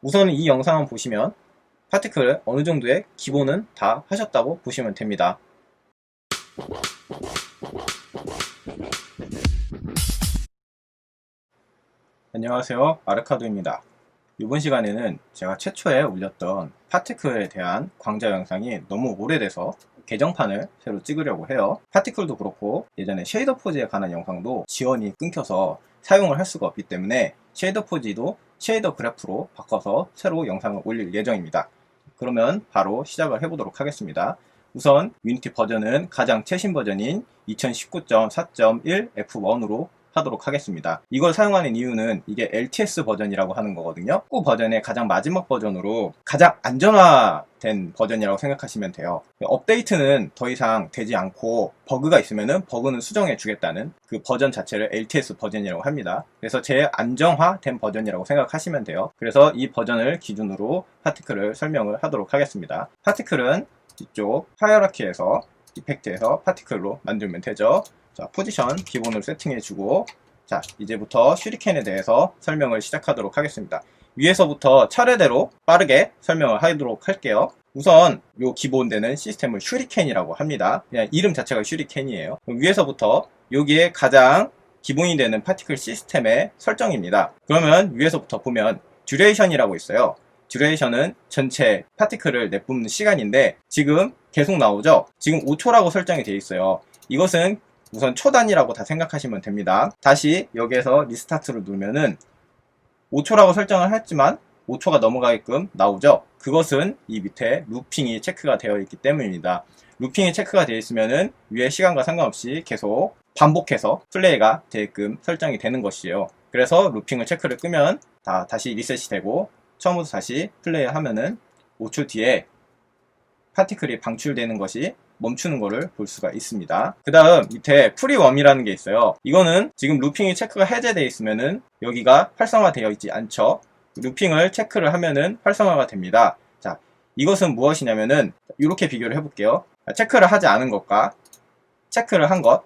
우선 이 영상을 보시면 파티클을 어느 정도의 기본은 다 하셨다고 보시면 됩니다. 안녕하세요, 아르카도입니다. 이번 시간에는 제가 최초에 올렸던 파티클에 대한 광자 영상이 너무 오래돼서 개정판을 새로 찍으려고 해요. 파티클도 그렇고 예전에 쉐이더 포즈에 관한 영상도 지원이 끊겨서 사용을 할 수가 없기 때문에 쉐이더 포즈도 쉐이더 그래프로 바꿔서 새로 영상을 올릴 예정입니다. 그러면 바로 시작을 해보도록 하겠습니다. 우선 유니티 버전은 가장 최신 버전인 2019.4.1 F1으로 하도록 하겠습니다. 이걸 사용하는 이유는 이게 LTS 버전이라고 하는 거거든요. 꾸 버전의 가장 마지막 버전으로 가장 안정화된 버전이라고 생각하시면 돼요. 업데이트는 더 이상 되지 않고 버그가 있으면은 버그는 수정해 주겠다는 그 버전 자체를 LTS 버전이라고 합니다. 그래서 제일 안정화된 버전이라고 생각하시면 돼요. 그래서 이 버전을 기준으로 파티클을 설명을 하도록 하겠습니다. 파티클은 이쪽 하이어라키에서 이펙트에서 파티클로 만들면 되죠. 자, 포지션 기본으로 세팅해주고, 자, 이제부터 슈리켄에 대해서 설명을 시작하도록 하겠습니다. 위에서부터 차례대로 빠르게 설명을 하도록 할게요. 우선 요 기본되는 시스템을 슈리켄이라고 합니다. 그냥 이름 자체가 슈리켄이에요. 위에서부터 여기에 가장 기본이 되는 파티클 시스템의 설정입니다. 그러면 위에서부터 보면 듀레이션이라고 있어요. 듀레이션은 전체 파티클을 내뿜는 시간인데 지금 계속 나오죠? 지금 5초라고 설정이 되어 있어요. 이것은 우선 초단위라고 다 생각하시면 됩니다. 다시 여기에서 리스타트를 누르면은 5초라고 설정을 했지만 5초가 넘어가게끔 나오죠. 그것은 이 밑에 루핑이 체크가 되어 있기 때문입니다. 루핑이 체크가 되어 있으면은 위에 시간과 상관없이 계속 반복해서 플레이가 되게끔 설정이 되는 것이에요. 그래서 루핑을 체크를 끄면 다시 리셋이 되고 처음부터 다시 플레이하면은 5초 뒤에 파티클이 방출되는 것이 멈추는 것을 볼 수가 있습니다. 그 다음 밑에 프리웜이라는 게 있어요. 이거는 지금 루핑이 체크가 해제되어 있으면은 여기가 활성화되어 있지 않죠. 루핑을 체크를 하면은 활성화가 됩니다. 자, 이것은 무엇이냐면은 이렇게 비교를 해볼게요. 체크를 하지 않은 것과 체크를 한 것.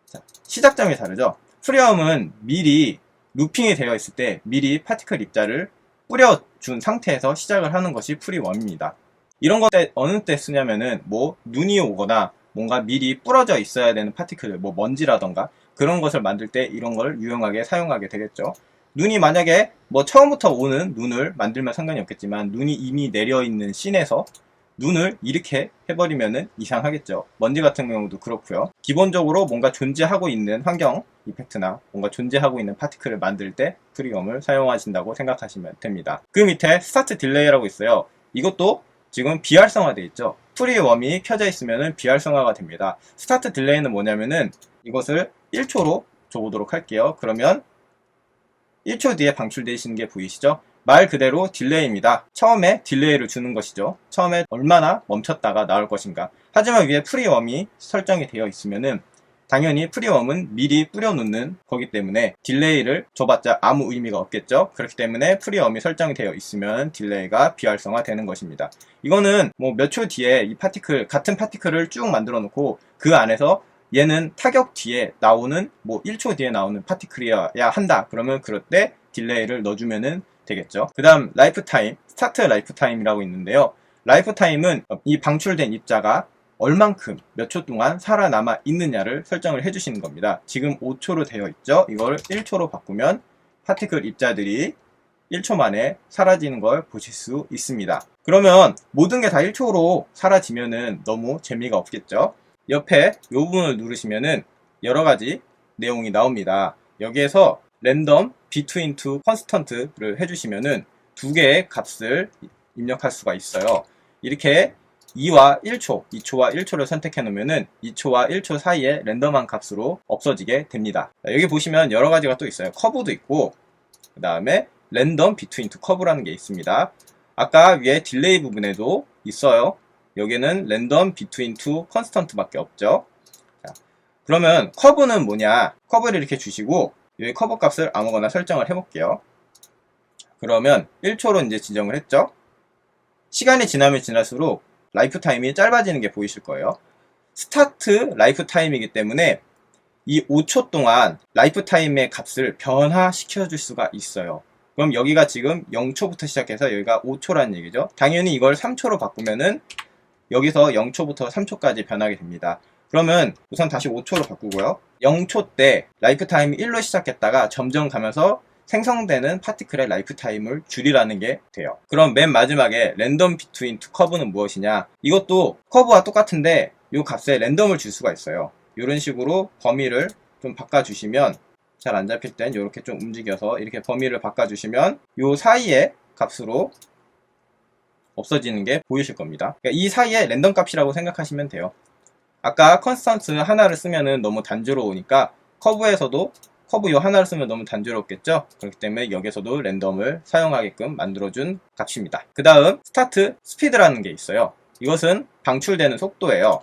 자, 시작점이 다르죠. 프리웜은 미리 루핑이 되어 있을 때 미리 파티클 입자를 뿌려준 상태에서 시작을 하는 것이 프리웜입니다. 이런 것 어느 때 쓰냐면은 눈이 오거나 뭔가 미리 뿌려져 있어야 되는 파티클, 먼지라던가 그런 것을 만들 때 이런 걸 유용하게 사용하게 되겠죠. 눈이 만약에 처음부터 오는 눈을 만들면 상관이 없겠지만 눈이 이미 내려있는 씬에서 눈을 이렇게 해버리면은 이상하겠죠. 먼지 같은 경우도 그렇고요. 기본적으로 뭔가 존재하고 있는 환경 이펙트나 뭔가 존재하고 있는 파티클을 만들 때 프리웜을 사용하신다고 생각하시면 됩니다. 그 밑에 스타트 딜레이라고 있어요. 이것도 지금 비활성화되어 있죠. 프리웜이 켜져 있으면 비활성화가 됩니다. 스타트 딜레이는 뭐냐면은 이것을 1초로 줘보도록 할게요. 그러면 1초 뒤에 방출되시는 게 보이시죠? 말 그대로 딜레이입니다. 처음에 딜레이를 주는 것이죠. 처음에 얼마나 멈췄다가 나올 것인가. 하지만 위에 프리웜이 설정이 되어 있으면은 당연히 프리웜은 미리 뿌려놓는 거기 때문에 딜레이를 줘봤자 아무 의미가 없겠죠. 그렇기 때문에 프리웜이 설정이 되어 있으면 딜레이가 비활성화 되는 것입니다. 이거는 몇 초 뒤에 이 파티클, 같은 파티클을 쭉 만들어 놓고 그 안에서 얘는 타격 뒤에 나오는 1초 뒤에 나오는 파티클이어야 한다. 그러면 그럴 때 딜레이를 넣어주면 되겠죠. 그 다음 라이프타임, 스타트 라이프타임이라고 있는데요. 라이프타임은 이 방출된 입자가 얼만큼 몇 초 동안 살아남아 있느냐를 설정을 해주시는 겁니다. 지금 5초로 되어 있죠. 이걸 1초로 바꾸면 파티클 입자들이 1초 만에 사라지는 걸 보실 수 있습니다. 그러면 모든 게 다 1초로 사라지면은 너무 재미가 없겠죠. 옆에 이 부분을 누르시면은 여러 가지 내용이 나옵니다. 여기에서 랜덤 between two constant를 해주시면은 두 개의 값을 입력할 수가 있어요. 이렇게 2와 1초, 2초와 1초를 선택해 놓으면은 2초와 1초 사이에 랜덤한 값으로 없어지게 됩니다. 여기 보시면 여러 가지가 또 있어요. 커브도 있고, 그 다음에 랜덤 비트윈 투 커브라는 게 있습니다. 아까 위에 딜레이 부분에도 있어요. 여기는 랜덤 비트윈 투 컨스턴트 밖에 없죠. 자, 그러면 커브는 뭐냐? 커브를 이렇게 주시고 여기 커브 값을 아무거나 설정을 해볼게요. 그러면 1초로 이제 지정을 했죠. 시간이 지나면 지날수록 라이프 타임이 짧아지는 게 보이실 거예요. 스타트 라이프 타임이기 때문에 이 5초 동안 라이프 타임의 값을 변화시켜 줄 수가 있어요. 그럼 여기가 지금 0초부터 시작해서 여기가 5초라는 얘기죠. 당연히 이걸 3초로 바꾸면은 여기서 0초부터 3초까지 변하게 됩니다. 그러면 우선 다시 5초로 바꾸고요. 0초 때 라이프 타임이 1로 시작했다가 점점 가면서 생성되는 파티클의 라이프 타임을 줄이라는 게 돼요. 그럼 맨 마지막에 랜덤 비트윈 투 커브는 무엇이냐? 이것도 커브와 똑같은데 이 값에 랜덤을 줄 수가 있어요. 이런 식으로 범위를 좀 바꿔주시면, 잘 안 잡힐 땐 이렇게 좀 움직여서 이렇게 범위를 바꿔주시면 이 사이의 값으로 없어지는 게 보이실 겁니다. 그러니까 이 사이에 랜덤 값이라고 생각하시면 돼요. 아까 컨스턴트 하나를 쓰면은 너무 단조로우니까 커브에서도 커브 요 하나를 쓰면 너무 단조롭겠죠. 그렇기 때문에 여기서도 랜덤을 사용하게끔 만들어준 값입니다. 그 다음 스타트 스피드라는 게 있어요. 이것은 방출되는 속도예요.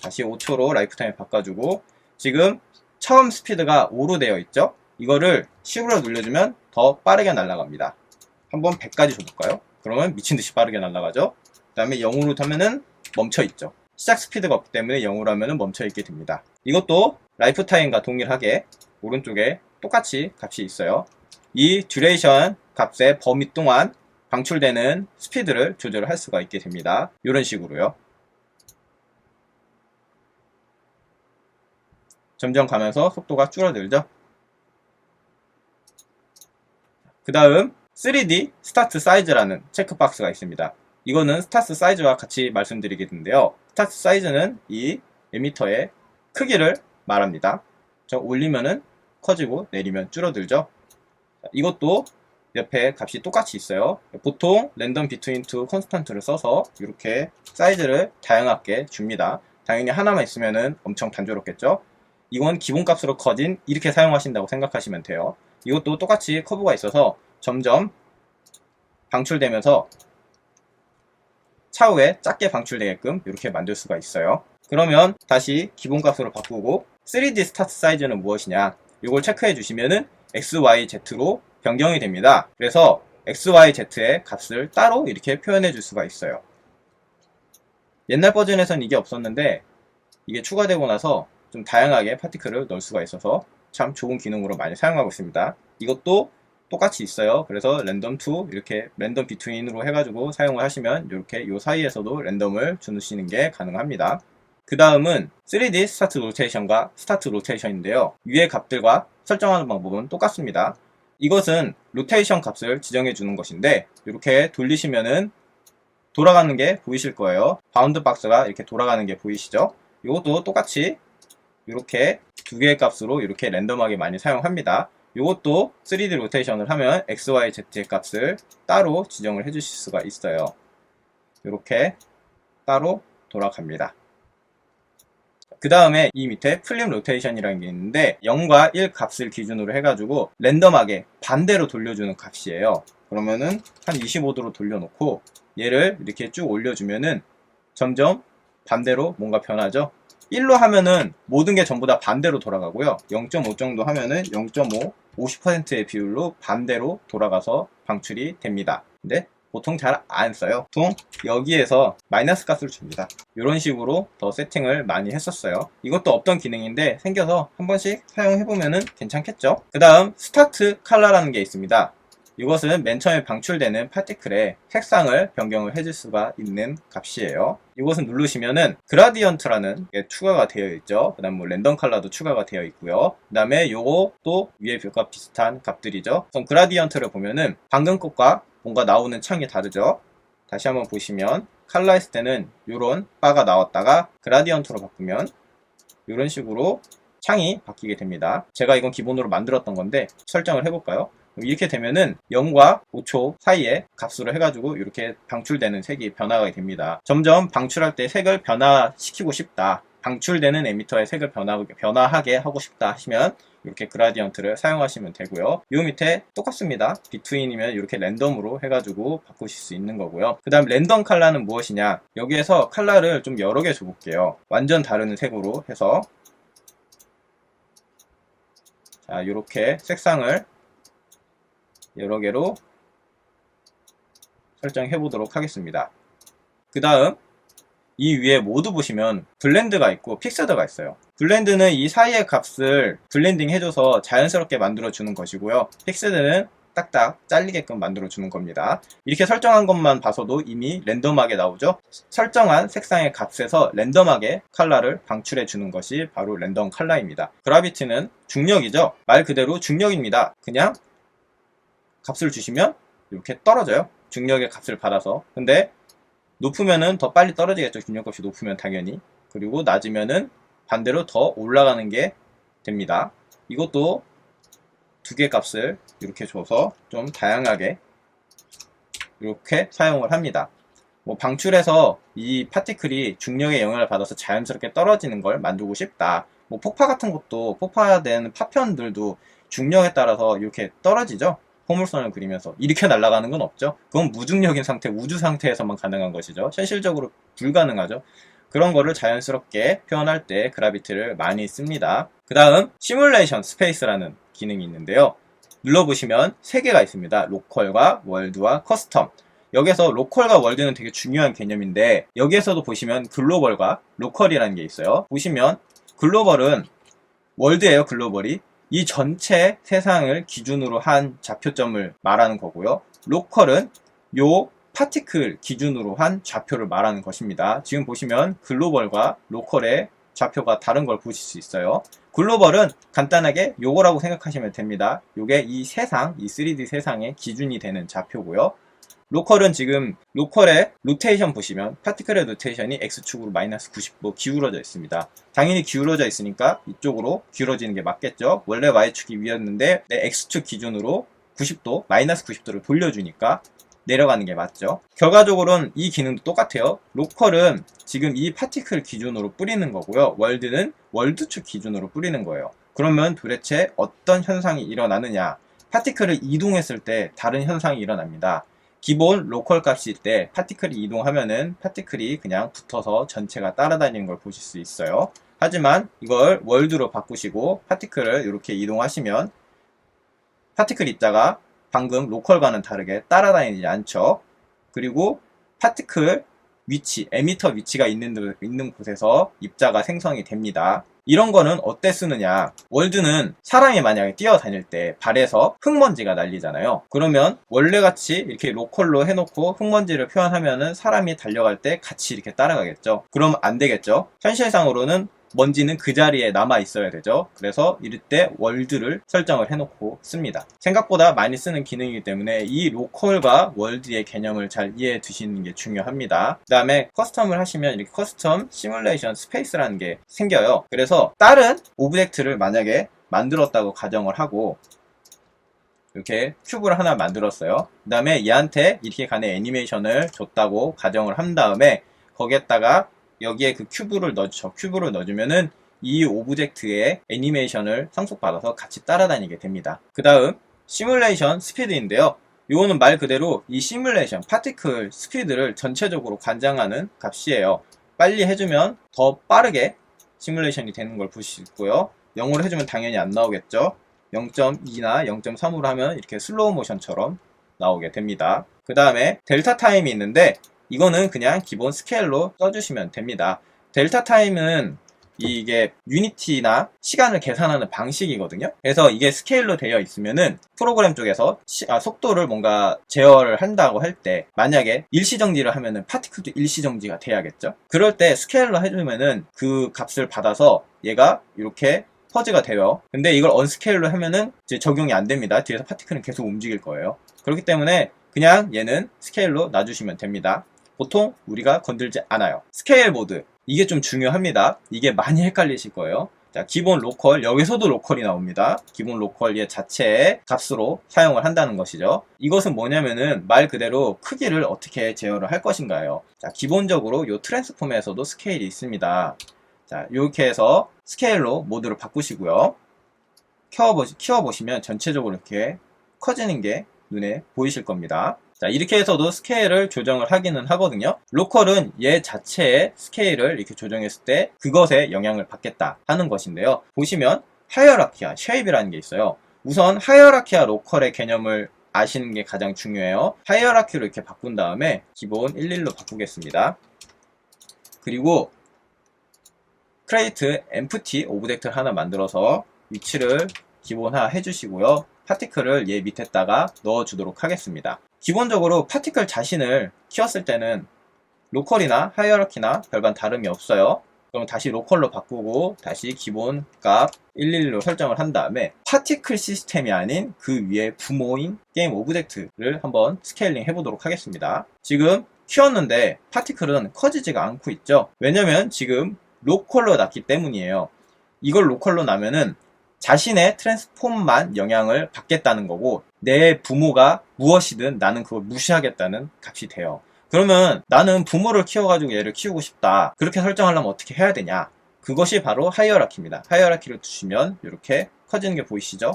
다시 5초로 라이프타임 바꿔주고, 지금 처음 스피드가 5로 되어 있죠. 이거를 10으로 눌러주면 더 빠르게 날아갑니다. 한번 100까지 줘볼까요? 그러면 미친듯이 빠르게 날아가죠. 그 다음에 0으로 타면은 멈춰있죠. 시작 스피드가 없기 때문에 0으로 하면은 멈춰있게 됩니다. 이것도 라이프타임과 동일하게 오른쪽에 똑같이 값이 있어요. 이 듀레이션 값의 범위 동안 방출되는 스피드를 조절할 수가 있게 됩니다. 이런 식으로요. 점점 가면서 속도가 줄어들죠. 그 다음 3D 스타트 사이즈라는 체크박스가 있습니다. 이거는 스타트 사이즈와 같이 말씀드리겠는데요. 스타트 사이즈는 이 에미터의 크기를 말합니다. 올리면은 커지고 내리면 줄어들죠. 이것도 옆에 값이 똑같이 있어요. 보통 랜덤 비트윈 투 컨스턴트를 써서 이렇게 사이즈를 다양하게 줍니다. 당연히 하나만 있으면은 엄청 단조롭겠죠. 이건 기본값으로 커진 이렇게 사용하신다고 생각하시면 돼요. 이것도 똑같이 커브가 있어서 점점 방출되면서 차후에 작게 방출되게끔 이렇게 만들 수가 있어요. 그러면 다시 기본값으로 바꾸고 3D 스타트 사이즈는 무엇이냐, 이걸 체크해 주시면은 XYZ로 변경이 됩니다. 그래서 XYZ의 값을 따로 이렇게 표현해 줄 수가 있어요. 옛날 버전에선 이게 없었는데 이게 추가되고 나서 좀 다양하게 파티클을 넣을 수가 있어서 참 좋은 기능으로 많이 사용하고 있습니다. 이것도 똑같이 있어요. 그래서 랜덤 투 이렇게 랜덤 비트윈으로 해가지고 사용을 하시면 이렇게 요 사이에서도 랜덤을 주시는 게 가능합니다. 그 다음은 3D 스타트 로테이션과 스타트 로테이션인데요. 위의 값들과 설정하는 방법은 똑같습니다. 이것은 로테이션 값을 지정해 주는 것인데 이렇게 돌리시면은 돌아가는 게 보이실 거예요. 바운드 박스가 이렇게 돌아가는 게 보이시죠? 이것도 똑같이 이렇게 두 개의 값으로 이렇게 랜덤하게 많이 사용합니다. 이것도 3D 로테이션을 하면 XYZ의 값을 따로 지정을 해 주실 수가 있어요. 이렇게 따로 돌아갑니다. 그 다음에 이 밑에 플립 로테이션이라는 게 있는데 0과 1 값을 기준으로 해가지고 랜덤하게 반대로 돌려주는 값이에요. 그러면은 한 25도로 돌려놓고 얘를 이렇게 쭉 올려주면은 점점 반대로 뭔가 변하죠. 1로 하면은 모든 게 전부 다 반대로 돌아가고요. 0.5 정도 하면은 0.5, 50%의 비율로 반대로 돌아가서 방출이 됩니다. 근데 보통 잘 안 써요. 보통 여기에서 마이너스 값을 줍니다. 이런 식으로 더 세팅을 많이 했었어요. 이것도 없던 기능인데 생겨서 한 번씩 사용해보면은 괜찮겠죠? 그 다음 스타트 컬러라는 게 있습니다. 이것은 맨 처음에 방출되는 파티클의 색상을 변경을 해줄 수가 있는 값이에요. 이것은 누르시면은 그라디언트라는 게 추가가 되어 있죠. 그 다음 뭐 랜덤 컬러도 추가가 되어 있고요. 그 다음에 요것도 위에 뷰과 비슷한 값들이죠. 우선 그라디언트를 보면은 방금 것과 뭔가 나오는 창이 다르죠. 다시 한번 보시면 컬러 했을 때는 이런 바가 나왔다가 그라디언트로 바꾸면 이런 식으로 창이 바뀌게 됩니다. 제가 이건 기본으로 만들었던 건데 설정을 해볼까요? 이렇게 되면은 0과 5초 사이에 값으로 해가지고 이렇게 방출되는 색이 변화가 됩니다. 점점 방출할 때 색을 변화시키고 싶다, 방출되는 에미터의 색을 변화하게 하고 싶다 하시면 이렇게 그라디언트를 사용하시면 되고요. 이 밑에 똑같습니다. 비트윈이면 이렇게 랜덤으로 해가지고 바꾸실 수 있는 거고요. 그 다음 랜덤 컬러는 무엇이냐, 여기에서 컬러를 좀 여러 개 줘볼게요. 완전 다른 색으로 해서 자, 이렇게 색상을 여러 개로 설정해 보도록 하겠습니다. 그 다음 이 위에 모두 보시면 블렌드가 있고 픽스드가 있어요. 블렌드는 이 사이의 값을 블렌딩 해줘서 자연스럽게 만들어 주는 것이고요. 픽스드는 딱딱딱 잘리게끔 만들어 주는 겁니다. 이렇게 설정한 것만 봐서도 이미 랜덤하게 나오죠. 설정한 색상의 값에서 랜덤하게 컬러를 방출해 주는 것이 바로 랜덤 컬러입니다. 그라비티는 중력이죠. 말 그대로 중력입니다. 그냥 값을 주시면 이렇게 떨어져요. 중력의 값을 받아서. 근데 높으면은 더 빨리 떨어지겠죠. 중력값이 높으면 당연히. 그리고 낮으면은 반대로 더 올라가는 게 됩니다. 이것도 두 개 값을 이렇게 줘서 좀 다양하게 이렇게 사용을 합니다. 뭐 방출해서 이 파티클이 중력의 영향을 받아서 자연스럽게 떨어지는 걸 만들고 싶다. 뭐 폭파 같은 것도 폭파된 파편들도 중력에 따라서 이렇게 떨어지죠. 포물선을 그리면서 이렇게 날아가는 건 없죠. 그건 무중력인 상태, 우주 상태에서만 가능한 것이죠. 현실적으로 불가능하죠. 그런 거를 자연스럽게 표현할 때 그라비티를 많이 씁니다. 그 다음 시뮬레이션 스페이스라는 기능이 있는데요. 눌러보시면 3개가 있습니다. 로컬과 월드와 커스텀. 여기서 로컬과 월드는 되게 중요한 개념인데 여기에서도 보시면 글로벌과 로컬이라는 게 있어요. 보시면 글로벌은 월드예요. 글로벌이 이 전체 세상을 기준으로 한 좌표점을 말하는 거고요. 로컬은 요 파티클 기준으로 한 좌표를 말하는 것입니다. 지금 보시면 글로벌과 로컬의 좌표가 다른 걸 보실 수 있어요. 글로벌은 간단하게 요거라고 생각하시면 됩니다. 요게 이 세상, 이 3D 세상의 기준이 되는 좌표고요. 로컬은 지금 로컬의 로테이션 보시면 파티클의 로테이션이 X축으로 마이너스 90도 기울어져 있습니다. 당연히 기울어져 있으니까 이쪽으로 기울어지는 게 맞겠죠. 원래 Y축이 위였는데 내 X축 기준으로 90도, 마이너스 90도를 돌려주니까 내려가는 게 맞죠. 결과적으로는 이 기능도 똑같아요. 로컬은 지금 이 파티클 기준으로 뿌리는 거고요. 월드는 월드축 기준으로 뿌리는 거예요. 그러면 도대체 어떤 현상이 일어나느냐? 파티클을 이동했을 때 다른 현상이 일어납니다. 기본 로컬 값일 때 파티클이 이동하면은 파티클이 그냥 붙어서 전체가 따라다니는 걸 보실 수 있어요. 하지만 이걸 월드로 바꾸시고 파티클을 이렇게 이동하시면 파티클 입자가 방금 로컬과는 다르게 따라다니지 않죠. 그리고 파티클 위치, 에미터 위치가 있는 곳에서 입자가 생성이 됩니다. 이런 거는 어때 쓰느냐? 월드는 사람이 만약에 뛰어다닐 때 발에서 흙먼지가 날리잖아요. 그러면 원래같이 이렇게 로컬로 해놓고 흙먼지를 표현하면은 사람이 달려갈 때 같이 이렇게 따라가겠죠. 그럼 안 되겠죠. 현실상으로는 먼지는 그 자리에 남아 있어야 되죠. 그래서 이럴 때 월드를 설정을 해놓고 씁니다. 생각보다 많이 쓰는 기능이기 때문에 이 로컬과 월드의 개념을 잘 이해해 두시는 게 중요합니다. 그 다음에 커스텀을 하시면 이렇게 커스텀 시뮬레이션 스페이스라는 게 생겨요. 그래서 다른 오브젝트를 만약에 만들었다고 가정을 하고 이렇게 큐브를 하나 만들었어요. 그 다음에 얘한테 이렇게 간의 애니메이션을 줬다고 가정을 한 다음에 거기에다가 여기에 그 큐브를 넣죠. 큐브를 넣어주면은 이 오브젝트의 애니메이션을 상속받아서 같이 따라다니게 됩니다. 그 다음 시뮬레이션 스피드인데요. 이거는 말 그대로 이 시뮬레이션 파티클 스피드를 전체적으로 관장하는 값이에요. 빨리 해주면 더 빠르게 시뮬레이션이 되는 걸 볼 수 있고요. 0으로 해주면 당연히 안 나오겠죠. 0.2나 0.3으로 하면 이렇게 슬로우 모션처럼 나오게 됩니다. 그 다음에 델타 타임이 있는데 이거는 그냥 기본 스케일로 써주시면 됩니다. 델타 타임은 이게 유니티나 시간을 계산하는 방식이거든요. 그래서 이게 스케일로 되어 있으면은 프로그램 쪽에서 속도를 뭔가 제어를 한다고 할 때 만약에 일시정지를 하면은 파티클도 일시정지가 돼야겠죠. 그럴 때 스케일로 해주면은 그 값을 받아서 얘가 이렇게 퍼즈가 돼요. 근데 이걸 언스케일로 하면은 이제 적용이 안 됩니다. 뒤에서 파티클은 계속 움직일 거예요. 그렇기 때문에 그냥 얘는 스케일로 놔주시면 됩니다. 보통 우리가 건들지 않아요. 스케일 모드, 이게 좀 중요합니다. 이게 많이 헷갈리실 거예요. 자, 기본 로컬, 여기서도 로컬이 나옵니다. 기본 로컬 얘 자체의 값으로 사용을 한다는 것이죠. 이것은 뭐냐면은 말 그대로 크기를 어떻게 제어를 할 것인가요. 자, 기본적으로 요 트랜스폼에서도 스케일이 있습니다. 자, 이렇게 해서 스케일로 모드를 바꾸시고요. 키워보시면 전체적으로 이렇게 커지는 게 눈에 보이실 겁니다. 자, 이렇게 해서도 스케일을 조정을 하기는 하거든요. 로컬은 얘 자체의 스케일을 이렇게 조정했을 때 그것에 영향을 받겠다 하는 것인데요. 보시면 하이어라키아, 쉐입이라는 게 있어요. 우선 하이어라키아 로컬의 개념을 아시는 게 가장 중요해요. 하이어라키로 이렇게 바꾼 다음에 기본 11로 바꾸겠습니다. 그리고 크레이트 엠프티 오브젝트 하나 만들어서 위치를 기본화 해주시고요. 파티클을 얘 밑에다가 넣어주도록 하겠습니다. 기본적으로 파티클 자신을 키웠을 때는 로컬이나 하이어라키나 별반 다름이 없어요. 그럼 다시 로컬로 바꾸고 다시 기본 값 111로 설정을 한 다음에 파티클 시스템이 아닌 그 위에 부모인 게임 오브젝트를 한번 스케일링 해보도록 하겠습니다. 지금 키웠는데 파티클은 커지지가 않고 있죠. 왜냐면 지금 로컬로 놨기 때문이에요. 이걸 로컬로 놔면은 자신의 트랜스폼만 영향을 받겠다는 거고 내 부모가 무엇이든 나는 그걸 무시하겠다는 값이 돼요. 그러면 나는 부모를 키워가지고 얘를 키우고 싶다. 그렇게 설정하려면 어떻게 해야 되냐? 그것이 바로 하이어라키입니다. 하이어라키를 두시면 이렇게 커지는 게 보이시죠?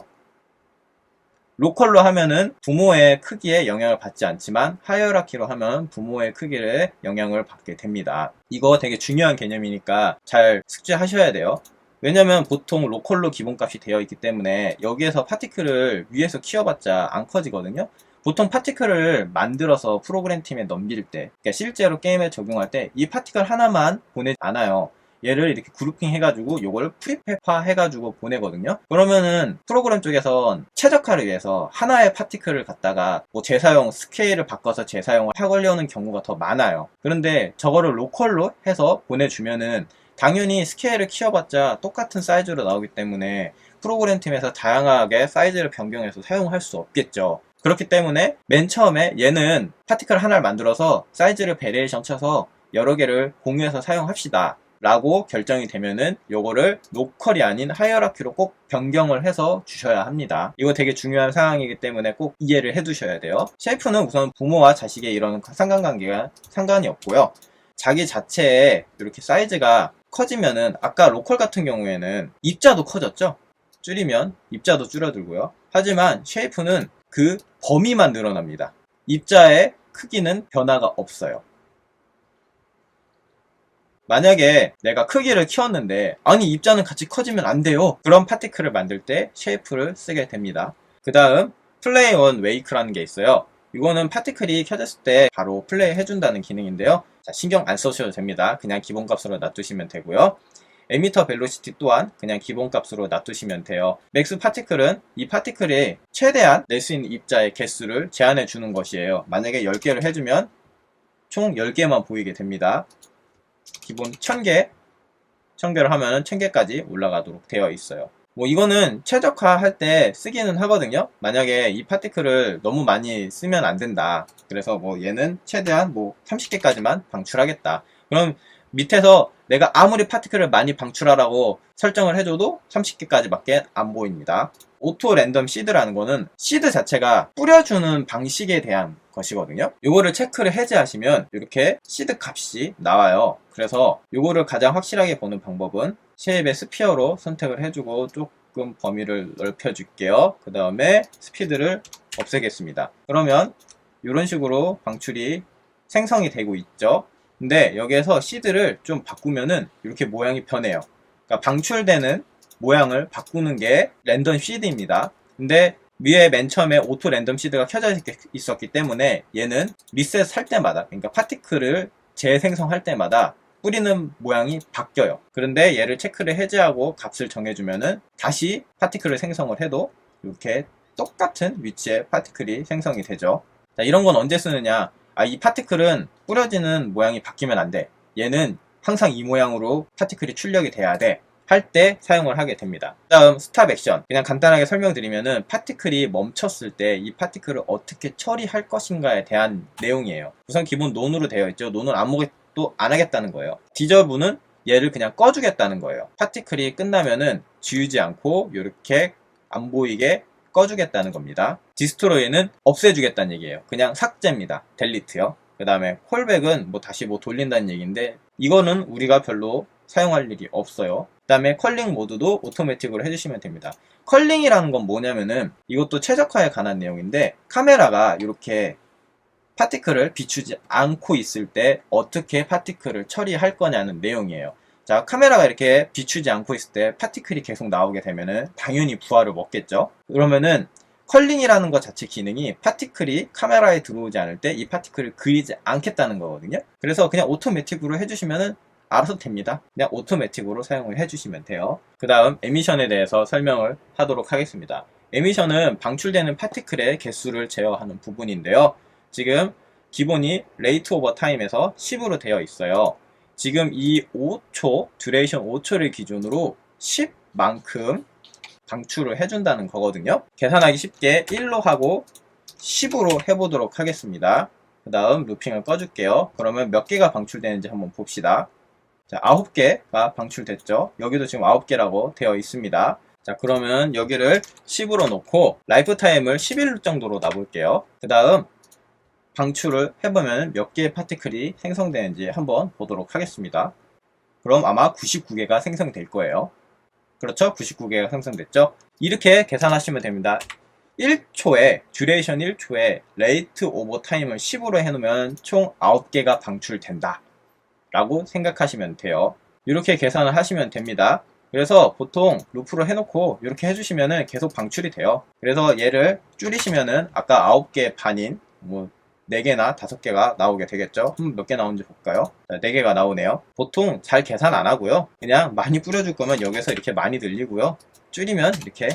로컬로 하면은 부모의 크기에 영향을 받지 않지만 하이어라키로 하면 부모의 크기에 영향을 받게 됩니다. 이거 되게 중요한 개념이니까 잘 숙지하셔야 돼요. 왜냐면 보통 로컬로 기본값이 되어 있기 때문에 여기에서 파티클을 위에서 키워봤자 안 커지거든요. 보통 파티클을 만들어서 프로그램 팀에 넘길 때, 그러니까 실제로 게임에 적용할 때 이 파티클 하나만 보내지 않아요. 얘를 이렇게 그룹핑 해가지고 요걸 프리페파 해가지고 보내거든요. 그러면은 프로그램 쪽에선 최적화를 위해서 하나의 파티클을 갖다가 뭐 재사용 스케일을 바꿔서 재사용을 하려는 경우가 더 많아요. 그런데 저거를 로컬로 해서 보내주면은 당연히 스케일을 키워봤자 똑같은 사이즈로 나오기 때문에 프로그램 팀에서 다양하게 사이즈를 변경해서 사용할 수 없겠죠. 그렇기 때문에 맨 처음에 얘는 파티클 하나를 만들어서 사이즈를 베리에이션 쳐서 여러 개를 공유해서 사용합시다 라고 결정이 되면은 요거를 로컬이 아닌 하이어라키로 꼭 변경을 해서 주셔야 합니다. 이거 되게 중요한 상황이기 때문에 꼭 이해를 해 두셔야 돼요. 셰이프는 우선 부모와 자식의 이런 상관관계가 상관이 없고요. 자기 자체에 이렇게 사이즈가 커지면은 아까 로컬 같은 경우에는 입자도 커졌죠. 줄이면 입자도 줄어들고요. 하지만 셰이프는 그 범위만 늘어납니다. 입자의 크기는 변화가 없어요. 만약에 내가 크기를 키웠는데 아니 입자는 같이 커지면 안 돼요. 그런 파티클을 만들 때 쉐이프를 쓰게 됩니다. 그 다음 플레이 온 웨이크라는 게 있어요. 이거는 파티클이 켜졌을 때 바로 플레이 해준다는 기능인데요. 자, 신경 안 써주셔도 됩니다. 그냥 기본값으로 놔두시면 되고요. 에미터 벨로시티 또한 그냥 기본값으로 놔두시면 돼요. 맥스 파티클은 이 파티클이 최대한 낼 수 있는 입자의 개수를 제한해 주는 것이에요. 만약에 10개를 해주면 총 10개만 보이게 됩니다. 기본 1000개를 하면은 1000개까지 올라가도록 되어 있어요. 뭐 이거는 최적화 할 때 쓰기는 하거든요. 만약에 이 파티클을 너무 많이 쓰면 안 된다. 그래서 뭐 얘는 최대한 뭐 30개까지만 방출하겠다. 그럼 밑에서 내가 아무리 파티클을 많이 방출하라고 설정을 해줘도 30개까지밖에 안 보입니다. 오토 랜덤 시드라는 거는 시드 자체가 뿌려주는 방식에 대한 것이거든요. 요거를 체크를 해제하시면 이렇게 시드 값이 나와요. 그래서 요거를 가장 확실하게 보는 방법은 쉐입의 스피어로 선택을 해주고 조금 범위를 넓혀줄게요. 그 다음에 스피드를 없애겠습니다. 그러면 이런 식으로 방출이 생성이 되고 있죠. 근데 여기에서 시드를 좀 바꾸면은 이렇게 모양이 변해요. 그러니까 방출되는 모양을 바꾸는 게 랜덤 시드입니다. 근데 위에 맨 처음에 오토 랜덤 시드가 켜져 있었기 때문에 얘는 리셋 할 때마다, 그러니까 파티클을 재생성할 때마다 뿌리는 모양이 바뀌어요. 그런데 얘를 체크를 해제하고 값을 정해주면은 다시 파티클을 생성을 해도 이렇게 똑같은 위치에 파티클이 생성이 되죠. 자, 이런 건 언제 쓰느냐? 이 파티클은 뿌려지는 모양이 바뀌면 안 돼. 얘는 항상 이 모양으로 파티클이 출력이 돼야 돼. 할 때 사용을 하게 됩니다. 다음 스탑 액션. 그냥 간단하게 설명드리면은 파티클이 멈췄을 때 이 파티클을 어떻게 처리할 것인가에 대한 내용이에요. 우선 기본 논으로 되어 있죠. 논은 아무것도 안 하겠다는 거예요. 디저브는 얘를 그냥 꺼주겠다는 거예요. 파티클이 끝나면은 지우지 않고 이렇게 안 보이게 꺼주겠다는 겁니다. 디스트로이는 없애주겠다는 얘기예요. 그냥 삭제입니다. 델리트요. 그 다음에 콜백은 뭐 다시 뭐 돌린다는 얘기인데 이거는 우리가 별로 사용할 일이 없어요. 그 다음에 컬링 모드도 오토매틱으로 해주시면 됩니다. 컬링이라는 건 뭐냐면은 이것도 최적화에 관한 내용인데 카메라가 이렇게 파티클을 비추지 않고 있을 때 어떻게 파티클을 처리할 거냐는 내용이에요. 자, 카메라가 이렇게 비추지 않고 있을 때 파티클이 계속 나오게 되면은 당연히 부하를 먹겠죠. 그러면은 컬링이라는 것 자체 기능이 파티클이 카메라에 들어오지 않을 때 이 파티클을 그리지 않겠다는 거거든요. 그래서 그냥 오토매틱으로 해주시면은 알아서 됩니다. 그냥 오토매틱으로 사용을 해주시면 돼요. 그 다음 에미션에 대해서 설명을 하도록 하겠습니다. 에미션은 방출되는 파티클의 개수를 제어하는 부분인데요. 지금 기본이 레이트 오버 타임에서 10으로 되어 있어요. 지금 이 5초, 듀레이션 5초를 기준으로 10만큼 방출을 해준다는 거거든요. 계산하기 쉽게 1로 하고 10으로 해보도록 하겠습니다. 그 다음 루핑을 꺼줄게요. 그러면 몇 개가 방출되는지 한번 봅시다. 자, 9개가 방출됐죠. 여기도 지금 9개라고 되어 있습니다. 자, 그러면 여기를 10으로 놓고 라이프 타임을 11 정도로 놔볼게요. 그 다음 방출을 해보면 몇 개의 파티클이 생성되는지 한번 보도록 하겠습니다. 그럼 아마 99개가 생성될 거예요. 그렇죠? 99개가 생성됐죠? 이렇게 계산하시면 됩니다. 1초에, 듀레이션 1초에 레이트 오버 타임을 10으로 해놓으면 총 9개가 방출된다 라고 생각하시면 돼요. 이렇게 계산을 하시면 됩니다. 그래서 보통 루프를 해놓고 이렇게 해주시면은 계속 방출이 돼요. 그래서 얘를 줄이시면은 아까 9개 반인 4개나 5개가 나오게 되겠죠. 몇 개 나오는지 볼까요? 자, 4개가 나오네요. 보통 잘 계산 안 하고요. 그냥 많이 뿌려줄 거면 여기서 이렇게 많이 늘리고요. 줄이면 이렇게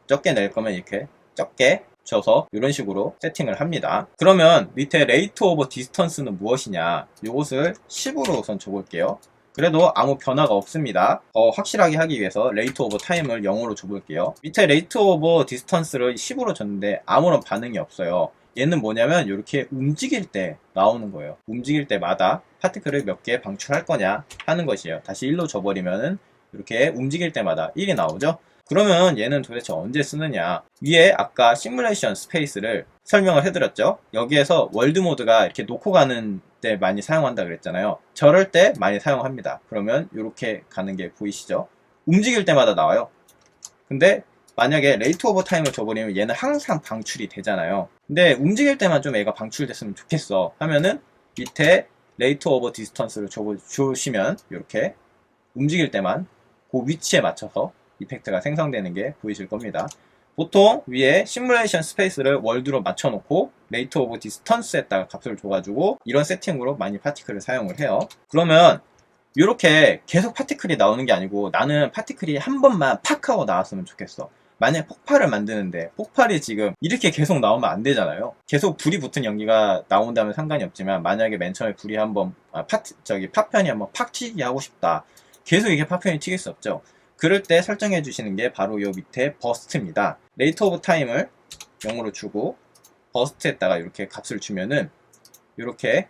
적게 낼 거면 이렇게 적게 줘서 이런 식으로 세팅을 합니다. 그러면 밑에 레이트 오버 디스턴스는 무엇이냐? 이것을 10으로 우선 줘볼게요. 그래도 아무 변화가 없습니다. 더 확실하게 하기 위해서 레이트 오버 타임을 0으로 줘볼게요. 밑에 레이트 오버 디스턴스를 10으로 줬는데 아무런 반응이 없어요. 얘는 뭐냐면 이렇게 움직일 때 나오는 거예요. 움직일 때마다 파티클을 몇 개 방출할 거냐 하는 것이에요. 다시 1로 줘버리면은 이렇게 움직일 때마다 1이 나오죠. 그러면 얘는 도대체 언제 쓰느냐? 위에 아까 시뮬레이션 스페이스를 설명을 해드렸죠. 여기에서 월드 모드가 이렇게 놓고 가는 때 많이 사용한다 그랬잖아요. 저럴 때 많이 사용합니다. 그러면 이렇게 가는 게 보이시죠? 움직일 때마다 나와요. 근데 만약에 레이트 오버 타임을 줘버리면 얘는 항상 방출이 되잖아요. 근데 움직일 때만 좀 애가 방출됐으면 좋겠어 하면은 밑에 레이트 오버 디스턴스를 주시면 이렇게 움직일 때만 그 위치에 맞춰서 이펙트가 생성되는 게 보이실 겁니다. 보통 위에 시뮬레이션 스페이스를 월드로 맞춰놓고 레이트 오브 디스턴스에다가 값을 줘가지고 이런 세팅으로 많이 파티클을 사용을 해요. 그러면 이렇게 계속 파티클이 나오는 게 아니고 나는 파티클이 한 번만 팍 하고 나왔으면 좋겠어. 만약 폭발을 만드는데 폭발이 지금 이렇게 계속 나오면 안 되잖아요. 계속 불이 붙은 연기가 나온다면 상관이 없지만 만약에 맨 처음에 불이 한번 파편이 한번 팍 튀게 하고 싶다. 계속 이게 파편이 튀길 수 없죠. 그럴 때 설정해 주시는 게 바로 이 밑에 버스트입니다. 레이트 오브 타임을 0으로 주고 버스트에다가 이렇게 값을 주면은 이렇게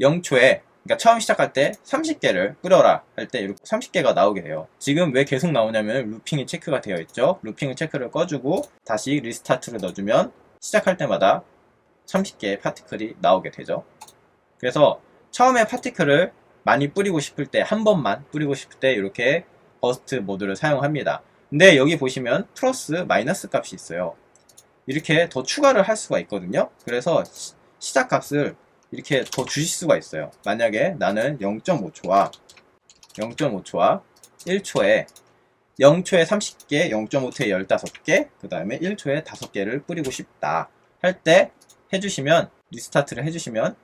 0초에 그러니까 처음 시작할 때 30개를 뿌려라 할 때 이렇게 30개가 나오게 돼요. 지금 왜 계속 나오냐면 루핑이 체크가 되어 있죠. 루핑 체크를 꺼주고 다시 리스타트를 넣어주면 시작할 때마다 30개의 파티클이 나오게 되죠. 그래서 처음에 파티클을 많이 뿌리고 싶을 때 한 번만 뿌리고 싶을 때 이렇게 버스트 모드를 사용합니다. 근데 여기 보시면 플러스 마이너스 값이 있어요. 이렇게 더 추가를 할 수가 있거든요. 그래서 시작 값을 이렇게 더 주실 수가 있어요. 만약에 나는 0.5초와 1초에 0초에 30개, 0.5초에 15개, 그 다음에 1초에 5개를 뿌리고 싶다 할 때 해주시면 리스타트를 해주시면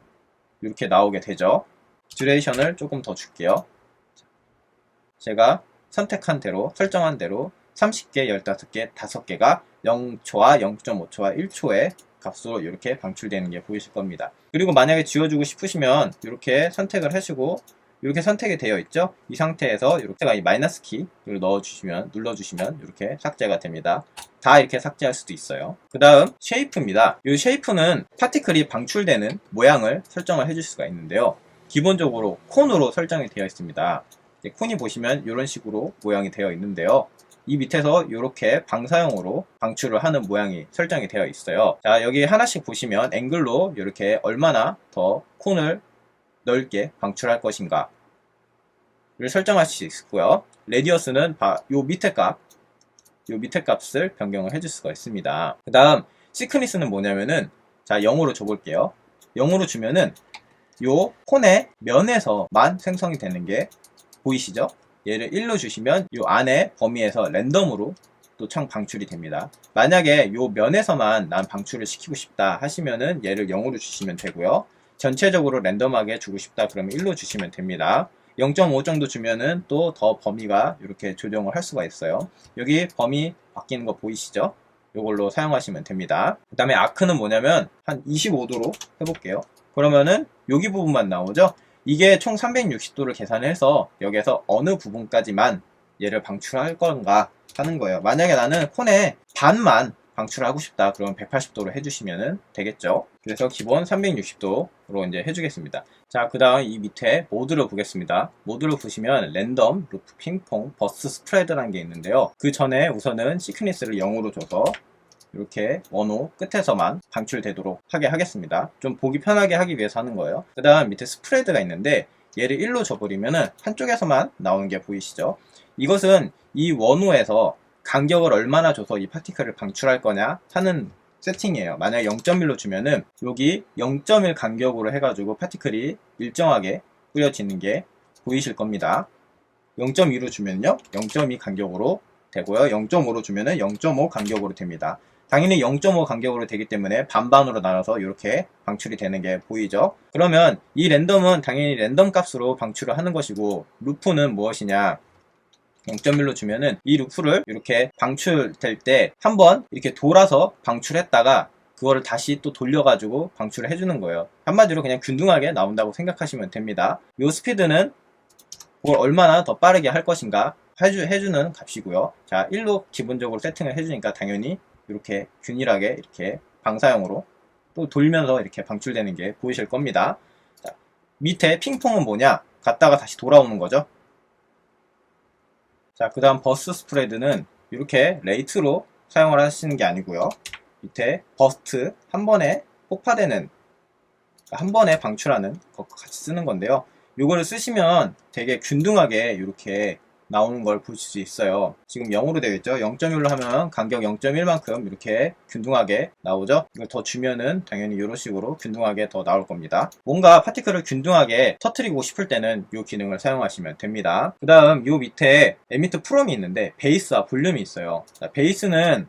이렇게 나오게 되죠. 듀레이션을 조금 더 줄게요. 제가 선택한 대로 설정한 대로 30개, 15개, 5개가 0초와 0.5초와 1초의 값으로 이렇게 방출되는 게 보이실 겁니다. 그리고 만약에 지워주고 싶으시면 이렇게 선택을 하시고 이렇게 선택이 되어 있죠. 이 상태에서 이렇게 이 마이너스 키를 눌러주시면 이렇게 삭제가 됩니다. 다 이렇게 삭제할 수도 있어요. 그 다음 쉐이프입니다. 이 쉐이프는 파티클이 방출되는 모양을 설정을 해줄 수가 있는데요. 기본적으로 콘으로 설정이 되어 있습니다. 콘이 보시면 이런 식으로 모양이 되어 있는데요. 이 밑에서 이렇게 방사형으로 방출을 하는 모양이 설정이 되어 있어요. 자, 여기 하나씩 보시면 앵글로 이렇게 얼마나 더 콘을 넓게 방출할 것인가 를 설정할 수 있고요. 레디어스는 요 밑에 값을 변경을 해줄 수가 있습니다. 그 다음 시크니스는 뭐냐면은 자 0으로 줘볼게요. 0으로 주면은 요 콘의 면에서만 생성이 되는 게 보이시죠? 얘를 1로 주시면 요 안에 범위에서 랜덤으로 또 창 방출이 됩니다. 만약에 요 면에서만 난 방출을 시키고 싶다 하시면은 얘를 0으로 주시면 되고요. 전체적으로 랜덤하게 주고 싶다 그러면 1로 주시면 됩니다. 0.5 정도 주면은 또 더 범위가 이렇게 조정을 할 수가 있어요. 여기 범위 바뀌는 거 보이시죠? 이걸로 사용하시면 됩니다. 그 다음에 아크는 뭐냐면 한 25도로 해볼게요. 그러면은 여기 부분만 나오죠? 이게 총 360도를 계산해서 여기에서 어느 부분까지만 얘를 방출할 건가 하는 거예요. 만약에 나는 폰의 반만 방출을 하고 싶다. 그러면 180도로 해주시면 되겠죠. 그래서 기본 360도로 이제 해주겠습니다. 자, 그 다음 이 밑에 모드를 보겠습니다. 모드를 보시면 랜덤, 루프, 핑퐁, 버스 스프레드라는 게 있는데요. 그 전에 우선은 시크니스를 0으로 줘서 이렇게 원호 끝에서만 방출되도록 하게 하겠습니다. 좀 보기 편하게 하기 위해서 하는 거예요. 그 다음 밑에 스프레드가 있는데 얘를 1로 줘버리면은 한쪽에서만 나오는 게 보이시죠? 이것은 이 원호에서 간격을 얼마나 줘서 이 파티클을 방출할 거냐 하는 세팅이에요. 만약에 0.1로 주면은 여기 0.1 간격으로 해가지고 파티클이 일정하게 뿌려지는 게 보이실 겁니다. 0.2로 주면요 0.2 간격으로 되고요. 0.5로 주면은 0.5 간격으로 됩니다. 당연히 0.5 간격으로 되기 때문에 반반으로 나눠서 이렇게 방출이 되는 게 보이죠. 그러면 이 랜덤은 당연히 랜덤 값으로 방출을 하는 것이고 루프는 무엇이냐, 0.1로 주면은 이 루프를 이렇게 방출될 때 한번 이렇게 돌아서 방출했다가 그거를 다시 또 돌려가지고 방출을 해주는 거예요. 한마디로 그냥 균등하게 나온다고 생각하시면 됩니다. 이 스피드는 그걸 얼마나 더 빠르게 할 것인가 해주는 값이고요. 자, 1로 기본적으로 세팅을 해주니까 당연히 이렇게 균일하게 이렇게 방사형으로 또 돌면서 이렇게 방출되는 게 보이실 겁니다. 자, 밑에 핑퐁은 뭐냐? 갔다가 다시 돌아오는 거죠. 자, 그 다음 버스 스프레드는 이렇게 레이트로 사용을 하시는 게 아니고요. 밑에 버스트, 한 번에 폭파되는, 한 번에 방출하는 것 같이 쓰는 건데요. 요거를 쓰시면 되게 균등하게 이렇게 나오는 걸 볼 수 있어요. 지금 0으로 되어 있죠. 0.1로 하면 간격 0.1만큼 이렇게 균등하게 나오죠. 이걸 더 주면은 당연히 이런 식으로 균등하게 더 나올 겁니다. 뭔가 파티클을 균등하게 터트리고 싶을 때는 이 기능을 사용하시면 됩니다. 그 다음 요 밑에 에미트 프롬이 있는데 베이스와 볼륨이 있어요. 자, 베이스는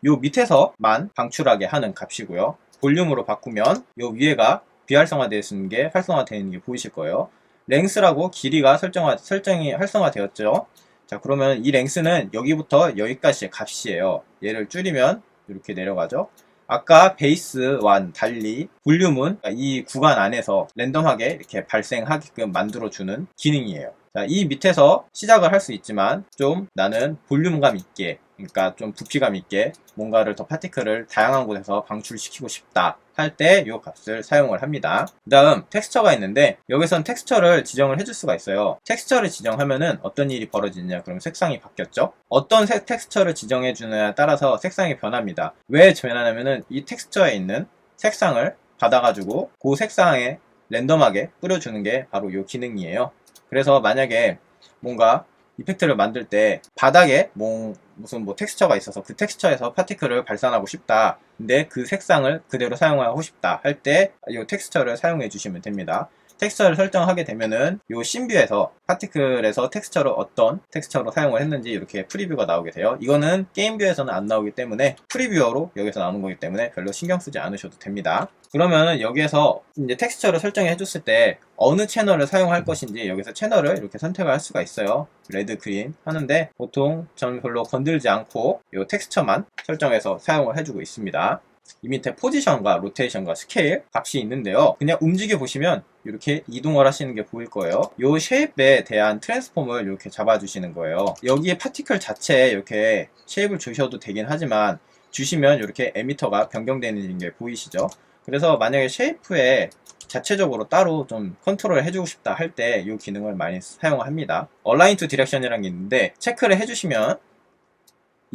요 밑에서만 방출하게 하는 값이고요. 볼륨으로 바꾸면 요 위에가 비활성화되어 있는 게 활성화되어 있는 게 보이실 거예요. 랭스라고 길이가 설정이 활성화되었죠. 자, 그러면 이 랭스는 여기부터 여기까지의 값이에요. 얘를 줄이면 이렇게 내려가죠. 아까 베이스와는 달리 볼륨은 이 구간 안에서 랜덤하게 이렇게 발생하게끔 만들어주는 기능이에요. 자, 이 밑에서 시작을 할 수 있지만 좀 나는 볼륨감 있게, 그러니까 좀 부피감 있게 뭔가를 더 파티클을 다양한 곳에서 방출시키고 싶다 할 때 이 값을 사용을 합니다. 그 다음 텍스처가 있는데 여기선 텍스처를 지정을 해줄 수가 있어요. 텍스처를 지정하면은 어떤 일이 벌어지느냐, 그럼 색상이 바뀌었죠. 어떤 텍스처를 지정해 주느냐에 따라서 색상이 변합니다. 왜 변하냐면은 이 텍스처에 있는 색상을 받아가지고 그 색상에 랜덤하게 뿌려주는 게 바로 이 기능이에요. 그래서 만약에 뭔가 이펙트를 만들 때 바닥에 무슨 텍스처가 있어서 그 텍스처에서 파티클을 발산하고 싶다. 근데 그 색상을 그대로 사용하고 싶다 할 때 이 텍스처를 사용해 주시면 됩니다. 텍스처를 설정하게 되면은 이 씬뷰에서 파티클에서 텍스처를 어떤 텍스처로 사용을 했는지 이렇게 프리뷰가 나오게 돼요. 이거는 게임뷰에서는 안 나오기 때문에 프리뷰어로 여기서 나오는 거기 때문에 별로 신경 쓰지 않으셔도 됩니다. 그러면은 여기에서 이제 텍스처를 설정해 줬을 때 어느 채널을 사용할 것인지 여기서 채널을 이렇게 선택을 할 수가 있어요. 레드, 그린 하는데 보통 저는 별로 건들지 않고 이 텍스처만 설정해서 사용을 해주고 있습니다. 이 밑에 포지션과 로테이션과 스케일 값이 있는데요. 그냥 움직여 보시면 이렇게 이동을 하시는 게 보일 거예요. 이 쉐입에 대한 트랜스폼을 이렇게 잡아주시는 거예요. 여기에 파티클 자체에 이렇게 쉐입을 주셔도 되긴 하지만 주시면 이렇게 에미터가 변경되는 게 보이시죠? 그래서 만약에 쉐이프에 자체적으로 따로 좀 컨트롤을 해주고 싶다 할 때 이 기능을 많이 사용합니다. Align to Direction이라는 게 있는데 체크를 해주시면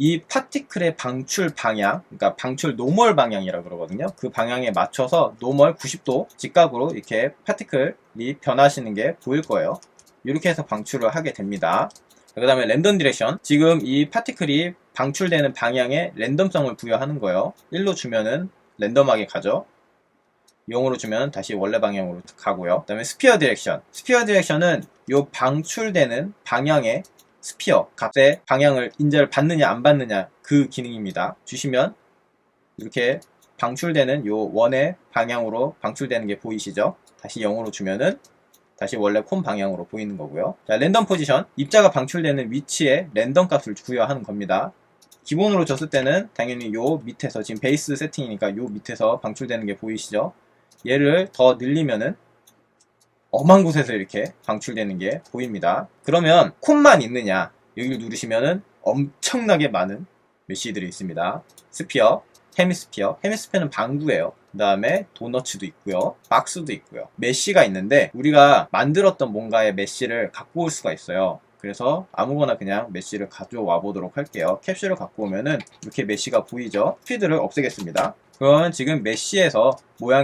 이 파티클의 방출 방향, 그러니까 방출 노멀 방향이라고 그러거든요. 그 방향에 맞춰서 노멀 90도 직각으로 이렇게 파티클이 변하시는 게 보일 거예요. 이렇게 해서 방출을 하게 됩니다. 그 다음에 랜덤 디렉션, 지금 이 파티클이 방출되는 방향에 랜덤성을 부여하는 거예요. 1로 주면은 랜덤하게 가죠. 0으로 주면 다시 원래 방향으로 가고요. 그 다음에 스피어 디렉션, 스피어 디렉션은 이 방출되는 방향의 스피어 값의 방향을 인자를 받느냐 안 받느냐 그 기능입니다. 주시면 이렇게 방출되는 요 원의 방향으로 방출되는 게 보이시죠? 다시 0으로 주면은 다시 원래 콤 방향으로 보이는 거고요. 자, 랜덤 포지션, 입자가 방출되는 위치에 랜덤 값을 부여하는 겁니다. 기본으로 줬을 때는 당연히 요 밑에서, 지금 베이스 세팅이니까 요 밑에서 방출되는 게 보이시죠? 얘를 더 늘리면은 엄한 곳에서 이렇게 방출되는 게 보입니다. 그러면 콤만 있느냐? 여기를 누르시면은 엄청나게 많은 메쉬들이 있습니다. 스피어, 헤미스피어는 방구예요. 그 다음에 도너츠도 있고요, 박스도 있고요. 메쉬가 있는데 우리가 만들었던 뭔가의 메쉬를 갖고 올 수가 있어요. 그래서 아무거나 그냥 메쉬를 가져와 보도록 할게요. 캡슐을 갖고 오면은 이렇게 메쉬가 보이죠? 스피드를 없애겠습니다. 그러면 지금 메쉬에서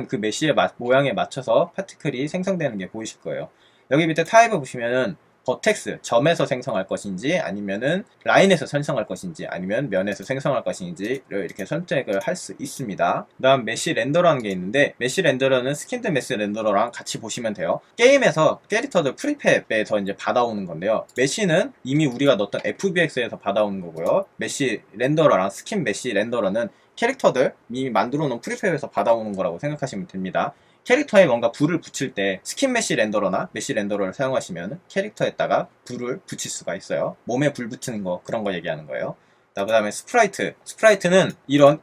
그 메쉬의 모양에 맞춰서 파티클이 생성되는 게 보이실 거예요. 여기 밑에 타입을 보시면은 버텍스, 점에서 생성할 것인지, 아니면은 라인에서 생성할 것인지, 아니면 면에서 생성할 것인지를 이렇게 선택을 할 수 있습니다. 그 다음 메쉬 렌더라는 게 있는데, 메쉬 렌더러는 스킨드 메쉬 렌더러랑 같이 보시면 돼요. 게임에서 캐릭터들 프리팹에서 이제 받아오는 건데요. 메쉬는 이미 우리가 넣었던 FBX에서 받아오는 거고요. 메쉬 렌더러랑 스킨 메쉬 렌더러는 캐릭터들 이미 만들어 놓은 프리팹에서 받아오는 거라고 생각하시면 됩니다. 캐릭터에 뭔가 불을 붙일 때 스킨 메쉬 렌더러나 메쉬 렌더러를 사용하시면 캐릭터에다가 불을 붙일 수가 있어요. 몸에 불 붙이는 거, 그런 거 얘기하는 거예요. 그 다음에 스프라이트는 이런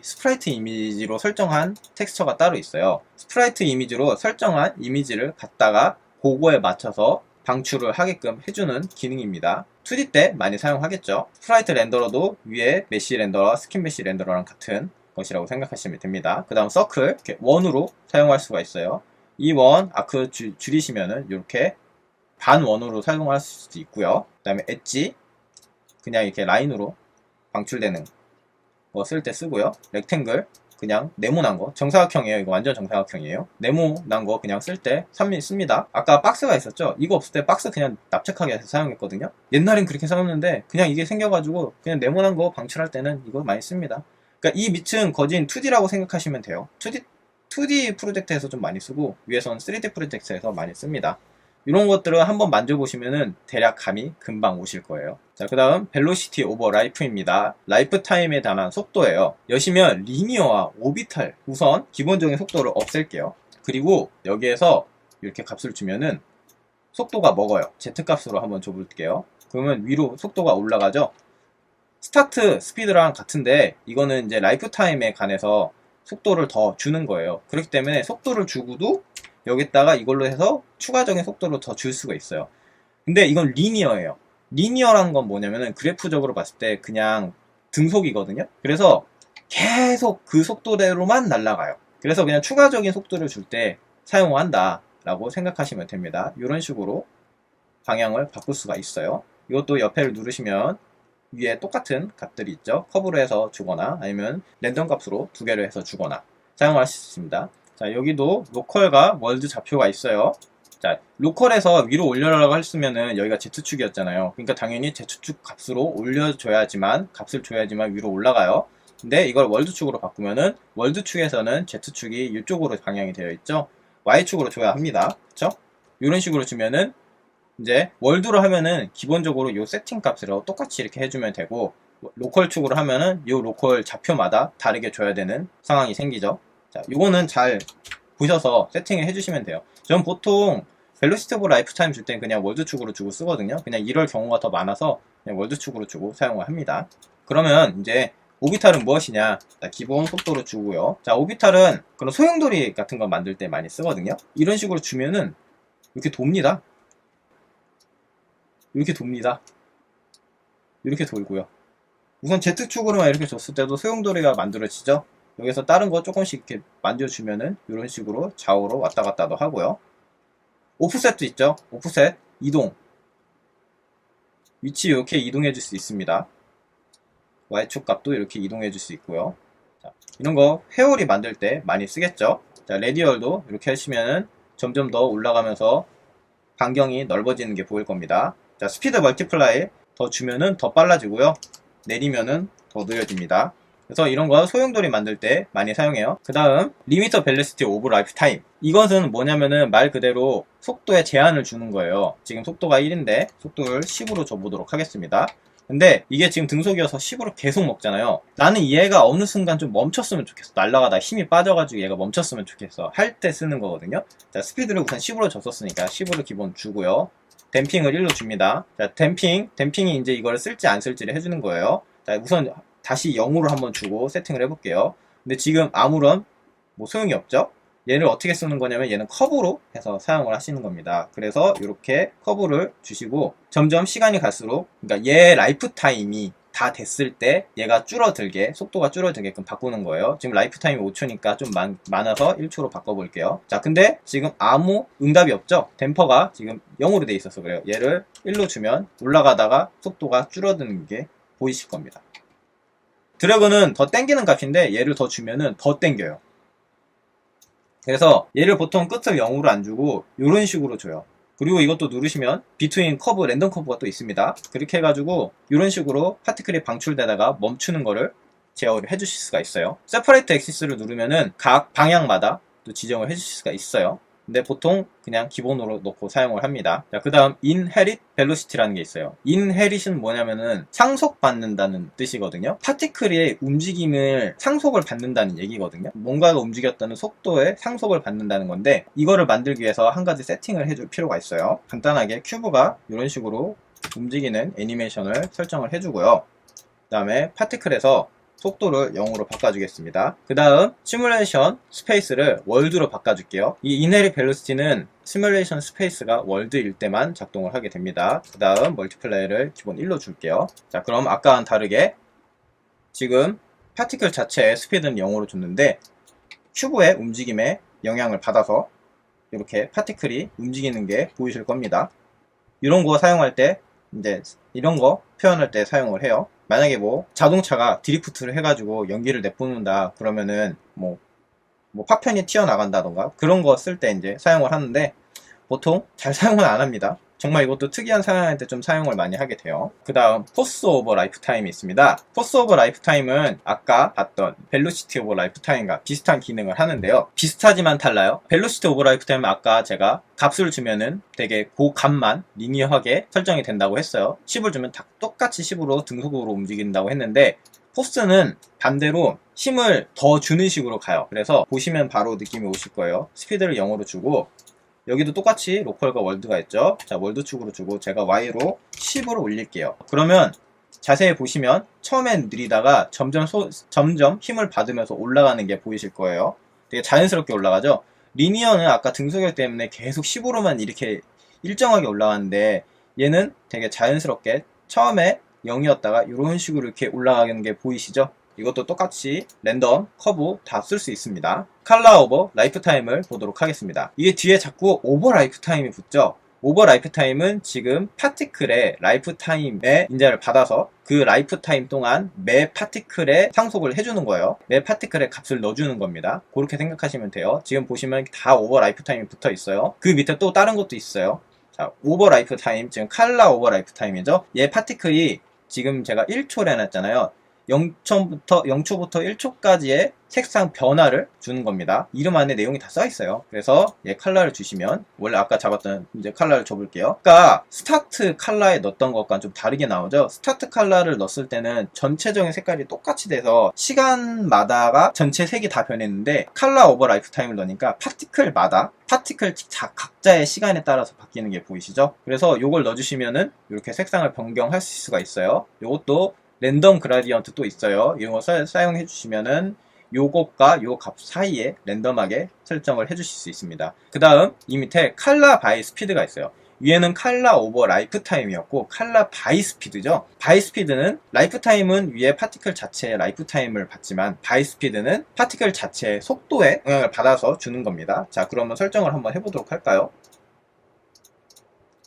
스프라이트 이미지로 설정한 텍스처가 따로 있어요. 스프라이트 이미지로 설정한 이미지를 갖다가 그거에 맞춰서 방출을 하게끔 해주는 기능입니다. 2D 때 많이 사용하겠죠. 스프라이트 렌더러도 위에 메쉬 렌더러, 스킨 메쉬 렌더러랑 같은 것이라고 생각하시면 됩니다. 그 다음 서클, 이렇게 원으로 사용할 수가 있어요. 이 원 아크 줄이시면은 이렇게 반 원으로 사용할 수도 있고요. 그 다음에 엣지, 그냥 이렇게 라인으로 방출되는 거 쓸 때 쓰고요. 렉탱글, 그냥 네모난 거, 정사각형이에요. 이거 완전 정사각형이에요. 네모난 거 그냥 쓸 때 씁니다. 아까 박스가 있었죠? 이거 없을 때 박스 그냥 납작하게 해서 사용했거든요. 옛날엔 그렇게 사용했는데 그냥 이게 생겨가지고 그냥 네모난 거 방출할 때는 이거 많이 씁니다. 그러니까 이 밑은 거진 2D라고 생각하시면 돼요. 2D 프로젝트에서 좀 많이 쓰고 위에서는 3D 프로젝트에서 많이 씁니다. 이런 것들을 한번 만져보시면은 대략 감이 금방 오실 거예요. 자, 그 다음 벨로시티 오버 라이프입니다. 라이프 타임에 관한 속도예요. 여시면 리니어와 오비탈, 우선 기본적인 속도를 없앨게요. 그리고 여기에서 이렇게 값을 주면은 속도가 먹어요. Z 값으로 한번 줘볼게요. 그러면 위로 속도가 올라가죠. 스타트 스피드랑 같은데 이거는 이제 라이프 타임에 관해서 속도를 더 주는 거예요. 그렇기 때문에 속도를 주고도 여기다가 이걸로 해서 추가적인 속도를 더 줄 수가 있어요. 근데 이건 리니어예요. 리니어라는 건 뭐냐면은 그래프적으로 봤을 때 그냥 등속이거든요. 그래서 계속 그 속도대로만 날아가요. 그래서 그냥 추가적인 속도를 줄 때 사용한다 라고 생각하시면 됩니다. 이런 식으로 방향을 바꿀 수가 있어요. 이것도 옆에를 누르시면 위에 똑같은 값들이 있죠. 커브로 해서 주거나 아니면 랜덤 값으로 두 개를 해서 주거나 사용할 수 있습니다. 자, 여기도 로컬과 월드 좌표가 있어요. 자, 로컬에서 위로 올려라고 했으면은 여기가 Z축이었잖아요. 그러니까 당연히 Z축 값으로 값을 줘야지만 위로 올라가요. 근데 이걸 월드축으로 바꾸면은 월드축에서는 Z축이 이쪽으로 방향이 되어 있죠. Y축으로 줘야 합니다. 그쵸? 이런 식으로 주면은 이제 월드로 하면은 기본적으로 이 세팅 값으로 똑같이 이렇게 해주면 되고, 로컬 축으로 하면은 이 로컬 좌표마다 다르게 줘야 되는 상황이 생기죠. 자, 요거는 잘 보셔서 세팅을 해주시면 돼요. 전 보통 벨로시티 오브 라이프 타임 줄 땐 그냥 월드 축으로 주고 쓰거든요. 그냥 이럴 경우가 더 많아서 그냥 월드 축으로 주고 사용을 합니다. 그러면 이제 오비탈은 무엇이냐? 자, 기본 속도로 주고요. 자, 오비탈은 그런 소용돌이 같은 거 만들 때 많이 쓰거든요. 이런 식으로 주면은 이렇게 돕니다. 이렇게 돕니다. 이렇게 돌고요. 우선 Z축으로만 이렇게 줬을 때도 소용돌이가 만들어지죠. 여기서 다른 거 조금씩 이렇게 만져주면은 이런 식으로 좌우로 왔다 갔다도 하고요. 오프셋도 있죠. 오프셋, 이동. 위치 이렇게 이동해 줄 수 있습니다. Y축 값도 이렇게 이동해 줄 수 있고요. 자, 이런 거 회오리 만들 때 많이 쓰겠죠. 자, 레디얼도 이렇게 하시면은 점점 더 올라가면서 반경이 넓어지는 게 보일 겁니다. 자, 스피드 멀티플라이 더 주면은 더 빨라지고요. 내리면은 더 느려집니다. 그래서 이런 거 소용돌이 만들 때 많이 사용해요. 그 다음 리미터 벨로시티 오브 라이프 타임. 이것은 뭐냐면은 말 그대로 속도에 제한을 주는 거예요. 지금 속도가 1인데 속도를 10으로 줘보도록 하겠습니다. 근데 이게 지금 등속이어서 10으로 계속 먹잖아요. 나는 얘가 어느 순간 좀 멈췄으면 좋겠어. 날아가다 힘이 빠져가지고 얘가 멈췄으면 좋겠어. 할 때 쓰는 거거든요. 자, 스피드를 우선 10으로 줬었으니까 10으로 기본 주고요. 댐핑을 1로 줍니다. 자, 댐핑이 이제 이걸 쓸지 안 쓸지를 해주는 거예요. 자, 우선 다시 0으로 한번 주고 세팅을 해볼게요. 근데 지금 아무런 뭐 소용이 없죠? 얘를 어떻게 쓰는 거냐면 얘는 커브로 해서 사용을 하시는 겁니다. 그래서 이렇게 커브를 주시고 점점 시간이 갈수록, 그러니까 얘 라이프 타임이 다 됐을 때 얘가 줄어들게, 속도가 줄어들게끔 바꾸는 거예요. 지금 라이프 타임이 5초니까 좀 많아서 1초로 바꿔볼게요. 자, 근데 지금 아무 응답이 없죠? 댐퍼가 지금 0으로 돼 있어서 그래요. 얘를 1로 주면 올라가다가 속도가 줄어드는 게 보이실 겁니다. 드래그는 더 땡기는 값인데 얘를 더 주면은 더 땡겨요. 그래서 얘를 보통 끝을 0으로 안 주고 이런 식으로 줘요. 그리고 이것도 누르시면 비트윈 커브, 랜덤 커브가 또 있습니다. 그렇게 해가지고 이런 식으로 파티클이 방출되다가 멈추는 거를 제어를 해주실 수가 있어요. 세퍼레이트 엑시스를 누르면은 각 방향마다 또 지정을 해주실 수가 있어요. 근데 보통 그냥 기본으로 놓고 사용을 합니다. 자, 그 다음 inherit velocity라는 게 있어요. inherit은 뭐냐면은 상속받는다는 뜻이거든요. 파티클의 움직임을 상속을 받는다는 얘기거든요. 뭔가가 움직였다는 속도에 상속을 받는다는 건데, 이거를 만들기 위해서 한 가지 세팅을 해줄 필요가 있어요. 간단하게 큐브가 이런 식으로 움직이는 애니메이션을 설정을 해주고요. 그 다음에 파티클에서 속도를 0으로 바꿔주겠습니다. 그 다음 시뮬레이션 스페이스를 월드로 바꿔줄게요. 이 인헤리 벨로시티는 시뮬레이션 스페이스가 월드일 때만 작동을 하게 됩니다. 그 다음 멀티플레이를 기본 1로 줄게요. 자, 그럼 아까와는 다르게 지금 파티클 자체의 스피드는 0으로 줬는데 큐브의 움직임에 영향을 받아서 이렇게 파티클이 움직이는 게 보이실 겁니다. 이런 거 사용할 때 이제 이런 거 표현할 때 사용을 해요. 만약에 뭐 자동차가 드리프트를 해가지고 연기를 내뿜는다 그러면은 뭐 파편이 튀어나간다던가 그런 거 쓸 때 이제 사용을 하는데 보통 잘 사용은 안 합니다. 정말 이것도 특이한 상황일 때 좀 사용을 많이 하게 돼요. 그 다음 포스 오버 라이프 타임이 있습니다. 포스 오버 라이프 타임은 아까 봤던 벨로시티 오버 라이프 타임과 비슷한 기능을 하는데요. 비슷하지만 달라요. 벨로시티 오버 라이프 타임은 아까 제가 값을 주면은 되게 그 값만 리니어하게 설정이 된다고 했어요. 10을 주면 다 똑같이 10으로 등속으로 움직인다고 했는데 포스는 반대로 힘을 더 주는 식으로 가요. 그래서 보시면 바로 느낌이 오실 거예요. 스피드를 0으로 주고 여기도 똑같이 로컬과 월드가 있죠. 자, 월드 축으로 주고 제가 Y로 10으로 올릴게요. 그러면 자세히 보시면 처음엔 느리다가 점점 힘을 받으면서 올라가는 게 보이실 거예요. 되게 자연스럽게 올라가죠. 리니어는 아까 등속력 때문에 계속 10으로만 이렇게 일정하게 올라가는데 얘는 되게 자연스럽게 처음에 0이었다가 이런 식으로 이렇게 올라가는 게 보이시죠? 이것도 똑같이 랜덤, 커브 다 쓸 수 있습니다. 컬러 오버 라이프 타임을 보도록 하겠습니다. 이게 뒤에 자꾸 오버 라이프 타임이 붙죠? 오버 라이프 타임은 지금 파티클의 라이프 타임의 인자를 받아서 그 라이프 타임 동안 매 파티클에 상속을 해주는 거예요. 매 파티클에 값을 넣어주는 겁니다. 그렇게 생각하시면 돼요. 지금 보시면 다 오버 라이프 타임이 붙어 있어요. 그 밑에 또 다른 것도 있어요. 자, 오버 라이프 타임, 지금 컬러 오버 라이프 타임이죠. 얘 파티클이 지금 제가 1초를 해놨잖아요. 0초부터 1초까지의 색상 변화를 주는 겁니다. 이름 안에 내용이 다 써있어요. 그래서 얘 컬러를 주시면 원래 아까 잡았던 이제 컬러를 줘볼게요. 아까 스타트 컬러에 넣었던 것과 좀 다르게 나오죠. 스타트 컬러를 넣었을 때는 전체적인 색깔이 똑같이 돼서 시간마다가 전체 색이 다 변했는데 컬러 오버 라이프 타임을 넣으니까 파티클마다 파티클 각자의 시간에 따라서 바뀌는 게 보이시죠? 그래서 요걸 넣어주시면은 이렇게 색상을 변경할 수가 있어요. 요것도 랜덤 그라디언트 또 있어요. 이거 사용해 주시면은 요것과 요 값 사이에 랜덤하게 설정을 해 주실 수 있습니다. 그 다음 이 밑에 컬러 바이 스피드가 있어요. 위에는 컬러 오버 라이프 타임이었고 컬러 바이 스피드죠. 바이 스피드는 라이프 타임은 위에 파티클 자체의 라이프 타임을 받지만 바이 스피드는 파티클 자체의 속도에 영향을 받아서 주는 겁니다. 자, 그러면 설정을 한번 해보도록 할까요?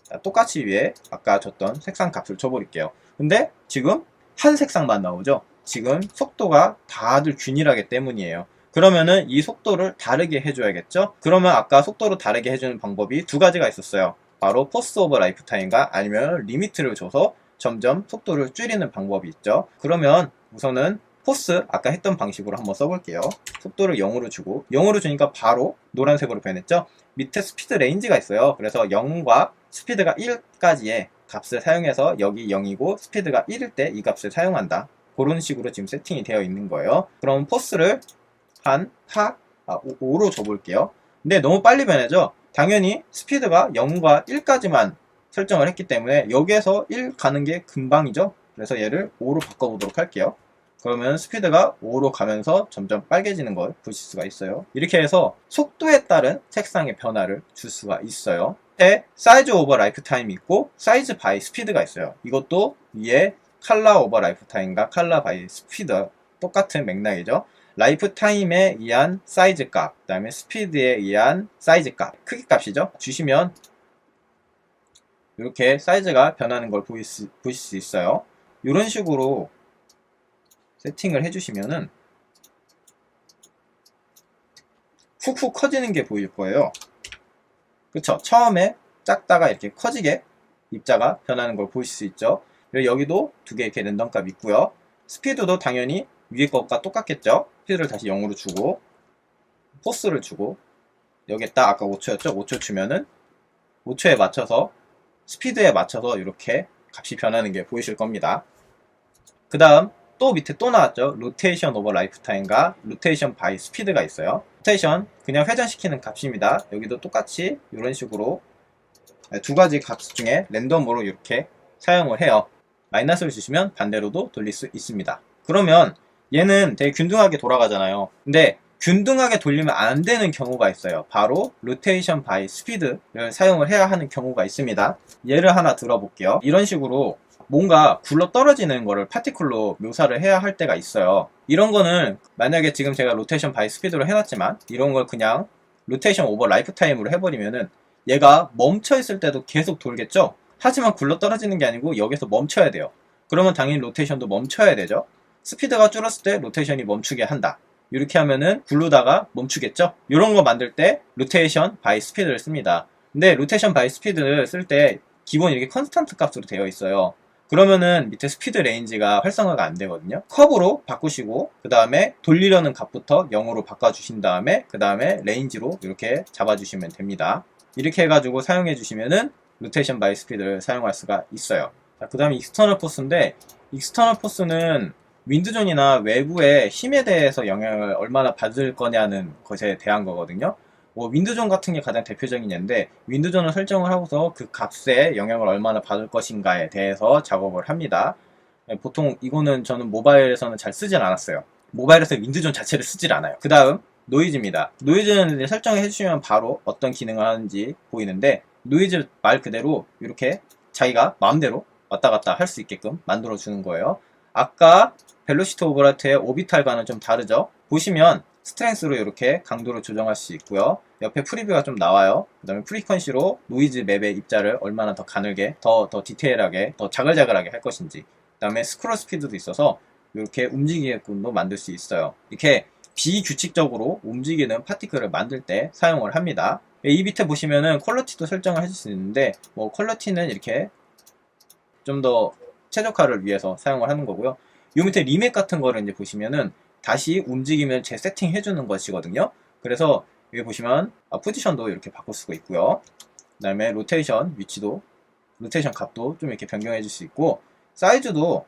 자, 똑같이 위에 아까 줬던 색상 값을 줘버릴게요. 근데 지금 한 색상만 나오죠. 지금 속도가 다들 균일하기 때문이에요. 그러면은 이 속도를 다르게 해줘야겠죠. 그러면 아까 속도를 다르게 해주는 방법이 두 가지가 있었어요. 바로 포스 오버 라이프 타임과 아니면 리미트를 줘서 점점 속도를 줄이는 방법이 있죠. 그러면 우선은 포스 아까 했던 방식으로 한번 써볼게요. 속도를 0으로 주고 0으로 주니까 바로 노란색으로 변했죠. 밑에 스피드 레인지가 있어요. 그래서 0과 스피드가 1까지의 값을 사용해서 여기 0이고 스피드가 1일 때 이 값을 사용한다. 그런 식으로 지금 세팅이 되어 있는 거예요. 그럼 포스를 한 5로 줘볼게요. 근데 너무 빨리 변하죠? 당연히 스피드가 0과 1까지만 설정을 했기 때문에 여기에서 1 가는 게 금방이죠? 그래서 얘를 5로 바꿔보도록 할게요. 그러면 스피드가 5로 가면서 점점 빨개지는 걸 보실 수가 있어요. 이렇게 해서 속도에 따른 색상의 변화를 줄 수가 있어요. 사이즈 오버 라이프 타임이 있고 사이즈 바이 스피드가 있어요. 이것도 위에 컬러 오버 라이프 타임과 컬러 바이 스피드 똑같은 맥락이죠. 라이프 타임에 의한 사이즈 값, 그 다음에 스피드에 의한 사이즈 값, 크기 값이죠. 주시면 이렇게 사이즈가 변하는 걸 보실 수 있어요. 이런 식으로 세팅을 해주시면은 훅훅 커지는 게 보일 거예요. 그쵸? 처음에 작다가 이렇게 커지게 입자가 변하는 걸 보실 수 있죠. 그리고 여기도 두 개 이렇게 랜덤 값 있고요. 스피드도 당연히 위에 것과 똑같겠죠. 스피드를 다시 0으로 주고 포스를 주고 여기에다 아까 5초였죠. 5초 주면은 5초에 맞춰서 스피드에 맞춰서 이렇게 값이 변하는 게 보이실 겁니다. 그 다음 또 밑에 또 나왔죠. 로테이션 오버 라이프 타임과 로테이션 바이 스피드가 있어요. 로테이션 그냥 회전시키는 값입니다. 여기도 똑같이 이런 식으로 두 가지 값 중에 랜덤으로 이렇게 사용을 해요. 마이너스를 주시면 반대로도 돌릴 수 있습니다. 그러면 얘는 되게 균등하게 돌아가잖아요. 근데 균등하게 돌리면 안 되는 경우가 있어요. 바로 로테이션 바이 스피드를 사용을 해야 하는 경우가 있습니다. 예를 하나 들어볼게요. 이런 식으로 뭔가 굴러 떨어지는 거를 파티클로 묘사를 해야 할 때가 있어요. 이런 거는 만약에 지금 제가 로테이션 바이 스피드로 해놨지만 이런 걸 그냥 로테이션 오버 라이프 타임으로 해버리면은 얘가 멈춰 있을 때도 계속 돌겠죠? 하지만 굴러 떨어지는 게 아니고 여기서 멈춰야 돼요. 그러면 당연히 로테이션도 멈춰야 되죠? 스피드가 줄었을 때 로테이션이 멈추게 한다. 이렇게 하면은 굴르다가 멈추겠죠? 이런 거 만들 때 로테이션 바이 스피드를 씁니다. 근데 로테이션 바이 스피드를 쓸 때 기본 이렇게 컨스탄트 값으로 되어 있어요. 그러면은 밑에 스피드 레인지가 활성화가 안 되거든요. 컵으로 바꾸시고 그 다음에 돌리려는 값부터 0으로 바꿔주신 다음에 그 다음에 레인지로 이렇게 잡아주시면 됩니다. 이렇게 해가지고 사용해 주시면은 로테이션 바이 스피드를 사용할 수가 있어요. 그 다음에 익스터널 포스인데 익스터널 포스는 윈드존이나 외부의 힘에 대해서 영향을 얼마나 받을 거냐는 것에 대한 거거든요. 윈드존 같은 게 가장 대표적인 예인데 윈드존을 설정을 하고서 그 값에 영향을 얼마나 받을 것인가에 대해서 작업을 합니다. 보통 이거는 저는 모바일에서는 잘 쓰진 않았어요. 모바일에서 윈드존 자체를 쓰질 않아요. 그 다음 노이즈입니다. 노이즈는 설정해 주시면 바로 어떤 기능을 하는지 보이는데 노이즈 말 그대로 이렇게 자기가 마음대로 왔다 갔다 할 수 있게끔 만들어 주는 거예요. 아까 벨로시티 오버라이트의 오비탈과는 좀 다르죠. 보시면 스트렝스로 이렇게 강도를 조정할 수 있고요. 옆에 프리뷰가 좀 나와요. 그 다음에 프리퀀시로 노이즈 맵의 입자를 얼마나 더 가늘게, 더 디테일하게, 더 자글자글하게 할 것인지. 그 다음에 스크롤 스피드도 있어서 이렇게 움직이게끔도 만들 수 있어요. 이렇게 비규칙적으로 움직이는 파티클을 만들 때 사용을 합니다. 이 밑에 보시면은 퀄리티도 설정을 해줄 수 있는데 퀄리티는 이렇게 좀 더 최적화를 위해서 사용을 하는 거고요. 이 밑에 리맥 같은 거를 이제 보시면은 다시 움직이면 재세팅 해주는 것이거든요. 그래서 여기 보시면 포지션도 이렇게 바꿀 수가 있고요. 그 다음에 로테이션 위치도 로테이션 값도 좀 이렇게 변경해 줄 수 있고 사이즈도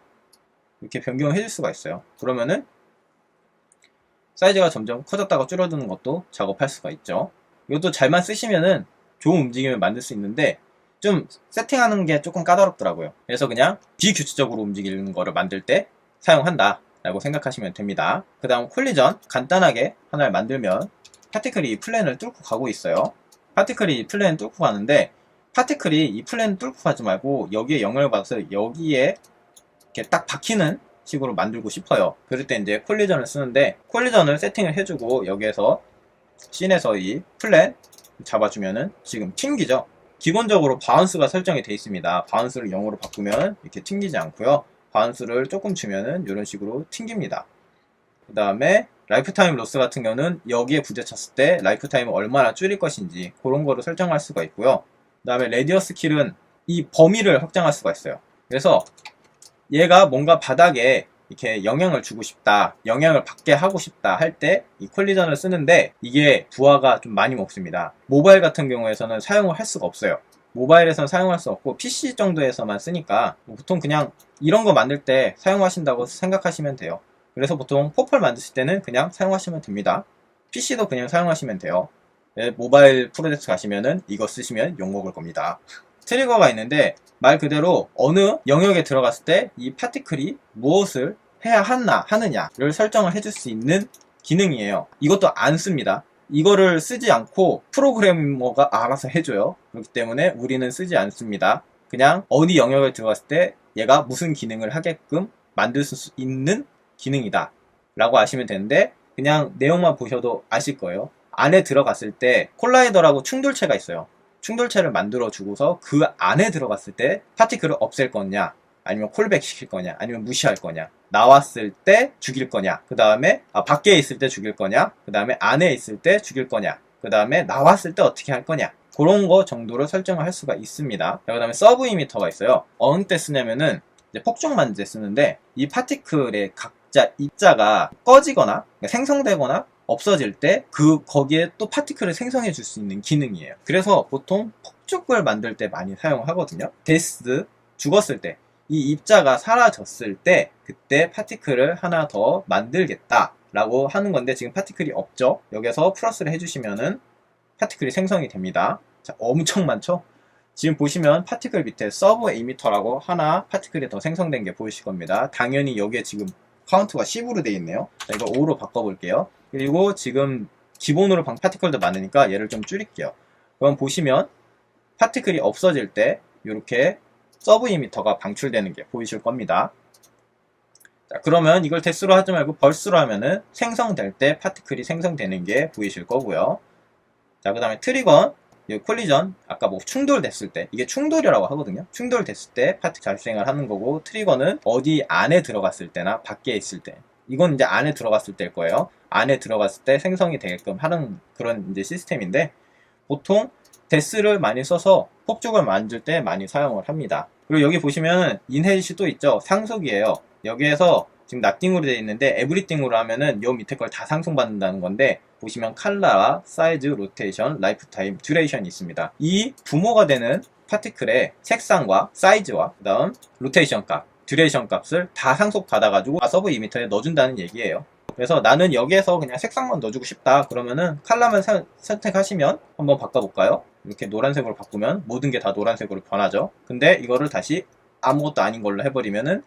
이렇게 변경해 줄 수가 있어요. 그러면은 사이즈가 점점 커졌다가 줄어드는 것도 작업할 수가 있죠. 이것도 잘만 쓰시면은 좋은 움직임을 만들 수 있는데 좀 세팅하는 게 조금 까다롭더라고요. 그래서 그냥 비규칙적으로 움직이는 거를 만들 때 사용한다 라고 생각하시면 됩니다. 그 다음 콜리전 간단하게 하나를 만들면 파티클이 이 플랜을 뚫고 가고 있어요. 파티클이 이 플랜을 뚫고 가는데 파티클이 이 플랜을 뚫고 가지 말고 여기에 영향을 받아서 여기에 이렇게 딱 박히는 식으로 만들고 싶어요. 그럴 때 이제 콜리전을 쓰는데 콜리전을 세팅을 해주고 여기에서 씬에서 이 플랜 잡아주면은 지금 튕기죠. 기본적으로 바운스가 설정이 되어 있습니다. 바운스를 0으로 바꾸면 이렇게 튕기지 않고요. 바운스를 조금 주면은 이런 식으로 튕깁니다. 그 다음에 라이프타임 로스 같은 경우는 여기에 부딪혔을 때 라이프타임을 얼마나 줄일 것인지 그런 거를 설정할 수가 있고요. 그 다음에 레디어스 킬은 이 범위를 확장할 수가 있어요. 그래서 얘가 뭔가 바닥에 이렇게 영향을 주고 싶다, 영향을 받게 하고 싶다 할 때 이 콜리전을 쓰는데 이게 부하가 좀 많이 먹습니다. 모바일 같은 경우에서는 사용을 할 수가 없어요. 모바일에서는 사용할 수 없고 PC 정도에서만 쓰니까 보통 그냥 이런 거 만들 때 사용하신다고 생각하시면 돼요. 그래서 보통 포펄 만드실 때는 그냥 사용하시면 됩니다. PC도 그냥 사용하시면 돼요. 네, 모바일 프로젝트 가시면은 이거 쓰시면 욕먹을 겁니다. 트리거가 있는데 말 그대로 어느 영역에 들어갔을 때 이 파티클이 무엇을 해야 하느냐를 설정을 해줄 수 있는 기능이에요. 이것도 안 씁니다. 이거를 쓰지 않고 프로그래머가 알아서 해줘요. 그렇기 때문에 우리는 쓰지 않습니다. 그냥 어디 영역에 들어갔을 때 얘가 무슨 기능을 하게끔 만들 수 있는 기능이다 라고 아시면 되는데, 그냥 내용만 보셔도 아실 거예요. 안에 들어갔을 때 콜라이더라고 충돌체가 있어요. 충돌체를 만들어 주고서 그 안에 들어갔을 때 파티클을 없앨 거냐, 아니면 콜백 시킬 거냐, 아니면 무시할 거냐, 나왔을 때 죽일 거냐, 그 다음에 밖에 있을 때 죽일 거냐, 그 다음에 안에 있을 때 죽일 거냐, 그 다음에 나왔을 때 어떻게 할 거냐, 그런 거 정도로 설정을 할 수가 있습니다. 그 다음에 서브 이미터가 있어요. 어느 때 쓰냐면은 이제 폭죽 만들 때 쓰는데, 이 파티클의 각자 입자가 꺼지거나 그러니까 생성되거나 없어질 때 거기에 또 파티클을 생성해 줄 수 있는 기능이에요. 그래서 보통 폭죽을 만들 때 많이 사용하거든요. 데스, 죽었을 때 이 입자가 사라졌을 때 그때 파티클을 하나 더 만들겠다 라고 하는 건데, 지금 파티클이 없죠. 여기서 플러스를 해주시면은 파티클이 생성이 됩니다. 자, 엄청 많죠. 지금 보시면 파티클 밑에 서브 에미터라고 하나 파티클이 더 생성된 게 보이실 겁니다. 당연히 여기에 지금 카운트가 10으로 되어 있네요. 자, 이거 5로 바꿔볼게요. 그리고 지금 기본으로 파티클도 많으니까 얘를 좀 줄일게요. 그럼 보시면 파티클이 없어질 때 이렇게 서브 이미터가 방출되는 게 보이실 겁니다. 자, 그러면 이걸 대수로 하지 말고 벌수로 하면은 생성될 때 파티클이 생성되는 게 보이실 거고요. 자, 그 다음에 트리건, 콜리전, 아까 뭐 충돌됐을 때, 이게 충돌이라고 하거든요. 충돌됐을 때 파티클 발생을 하는 거고, 트리거는 어디 안에 들어갔을 때나 밖에 있을 때, 이건 이제 안에 들어갔을 때일 거예요. 안에 들어갔을 때 생성이 되게끔 하는 그런 이제 시스템인데, 보통 데스를 많이 써서 폭죽을 만들 때 많이 사용을 합니다. 그리고 여기 보시면 인헤릿이 또 있죠. 상속이에요. 여기에서 지금 nothing으로 되어 있는데 everything으로 하면은 요 밑에 걸 다 상속받는다는 건데, 보시면 컬러와 사이즈, 로테이션, 라이프타임, 듀레이션이 있습니다. 이 부모가 되는 파티클의 색상과 사이즈와 그 다음 로테이션 값, 듀레이션 값을 다 상속받아가지고 서브 이미터에 넣어준다는 얘기예요. 그래서 나는 여기에서 그냥 색상만 넣어주고 싶다 그러면은 컬러만 선택하시면 한번 바꿔볼까요? 이렇게 노란색으로 바꾸면 모든 게 다 노란색으로 변하죠. 근데 이거를 다시 아무것도 아닌 걸로 해버리면은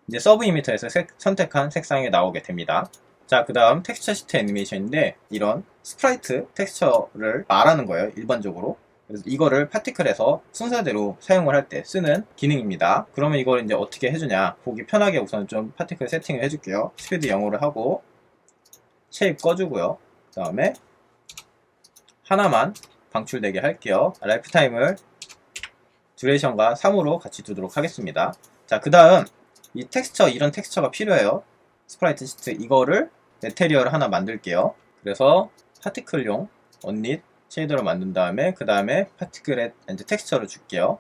이제 서브 이미터에서 선택한 색상이 나오게 됩니다. 자, 그 다음 텍스처 시트 애니메이션인데, 이런 스프라이트 텍스처를 말하는 거예요, 일반적으로. 그래서 이거를 파티클에서 순서대로 사용을 할 때 쓰는 기능입니다. 그러면 이걸 이제 어떻게 해주냐, 보기 편하게 우선 좀 파티클 세팅을 해줄게요. 스피드 0으로 하고 쉐입 꺼주고요. 그 다음에 하나만 방출되게 할게요. 라이프타임을 듀레이션과 3으로 같이 두도록 하겠습니다. 자, 그 다음 이 텍스처, 이런 텍스처가 필요해요. 스프라이트 시트, 이거를 메테리얼을 하나 만들게요. 그래서 파티클용 언릿 쉐이더를 만든 다음에, 그 다음에 파티클에 이제 텍스처를 줄게요.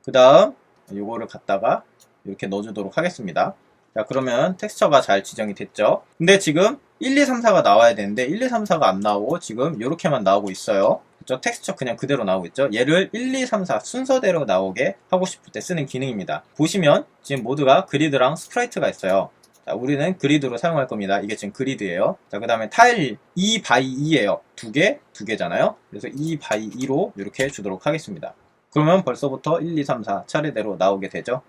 그 다음 요거를 갖다가 이렇게 넣어주도록 하겠습니다. 자, 그러면 텍스처가 잘 지정이 됐죠. 근데 지금 1, 2, 3, 4가 나와야 되는데 1, 2, 3, 4가 안 나오고 지금 이렇게만 나오고 있어요. 그쵸? 텍스처 그냥 그대로 나오고 있죠. 얘를 1, 2, 3, 4 순서대로 나오게 하고 싶을 때 쓰는 기능입니다. 보시면 지금 모두가 그리드랑 스프라이트가 있어요. 자, 우리는 그리드로 사용할 겁니다. 이게 지금 그리드예요. 자, 그 다음에 타일 2 by 2예요. 두 개잖아요. 그래서 2 by 2로 이렇게 주도록 하겠습니다. 그러면 벌써부터 1, 2, 3, 4 차례대로 나오게 되죠.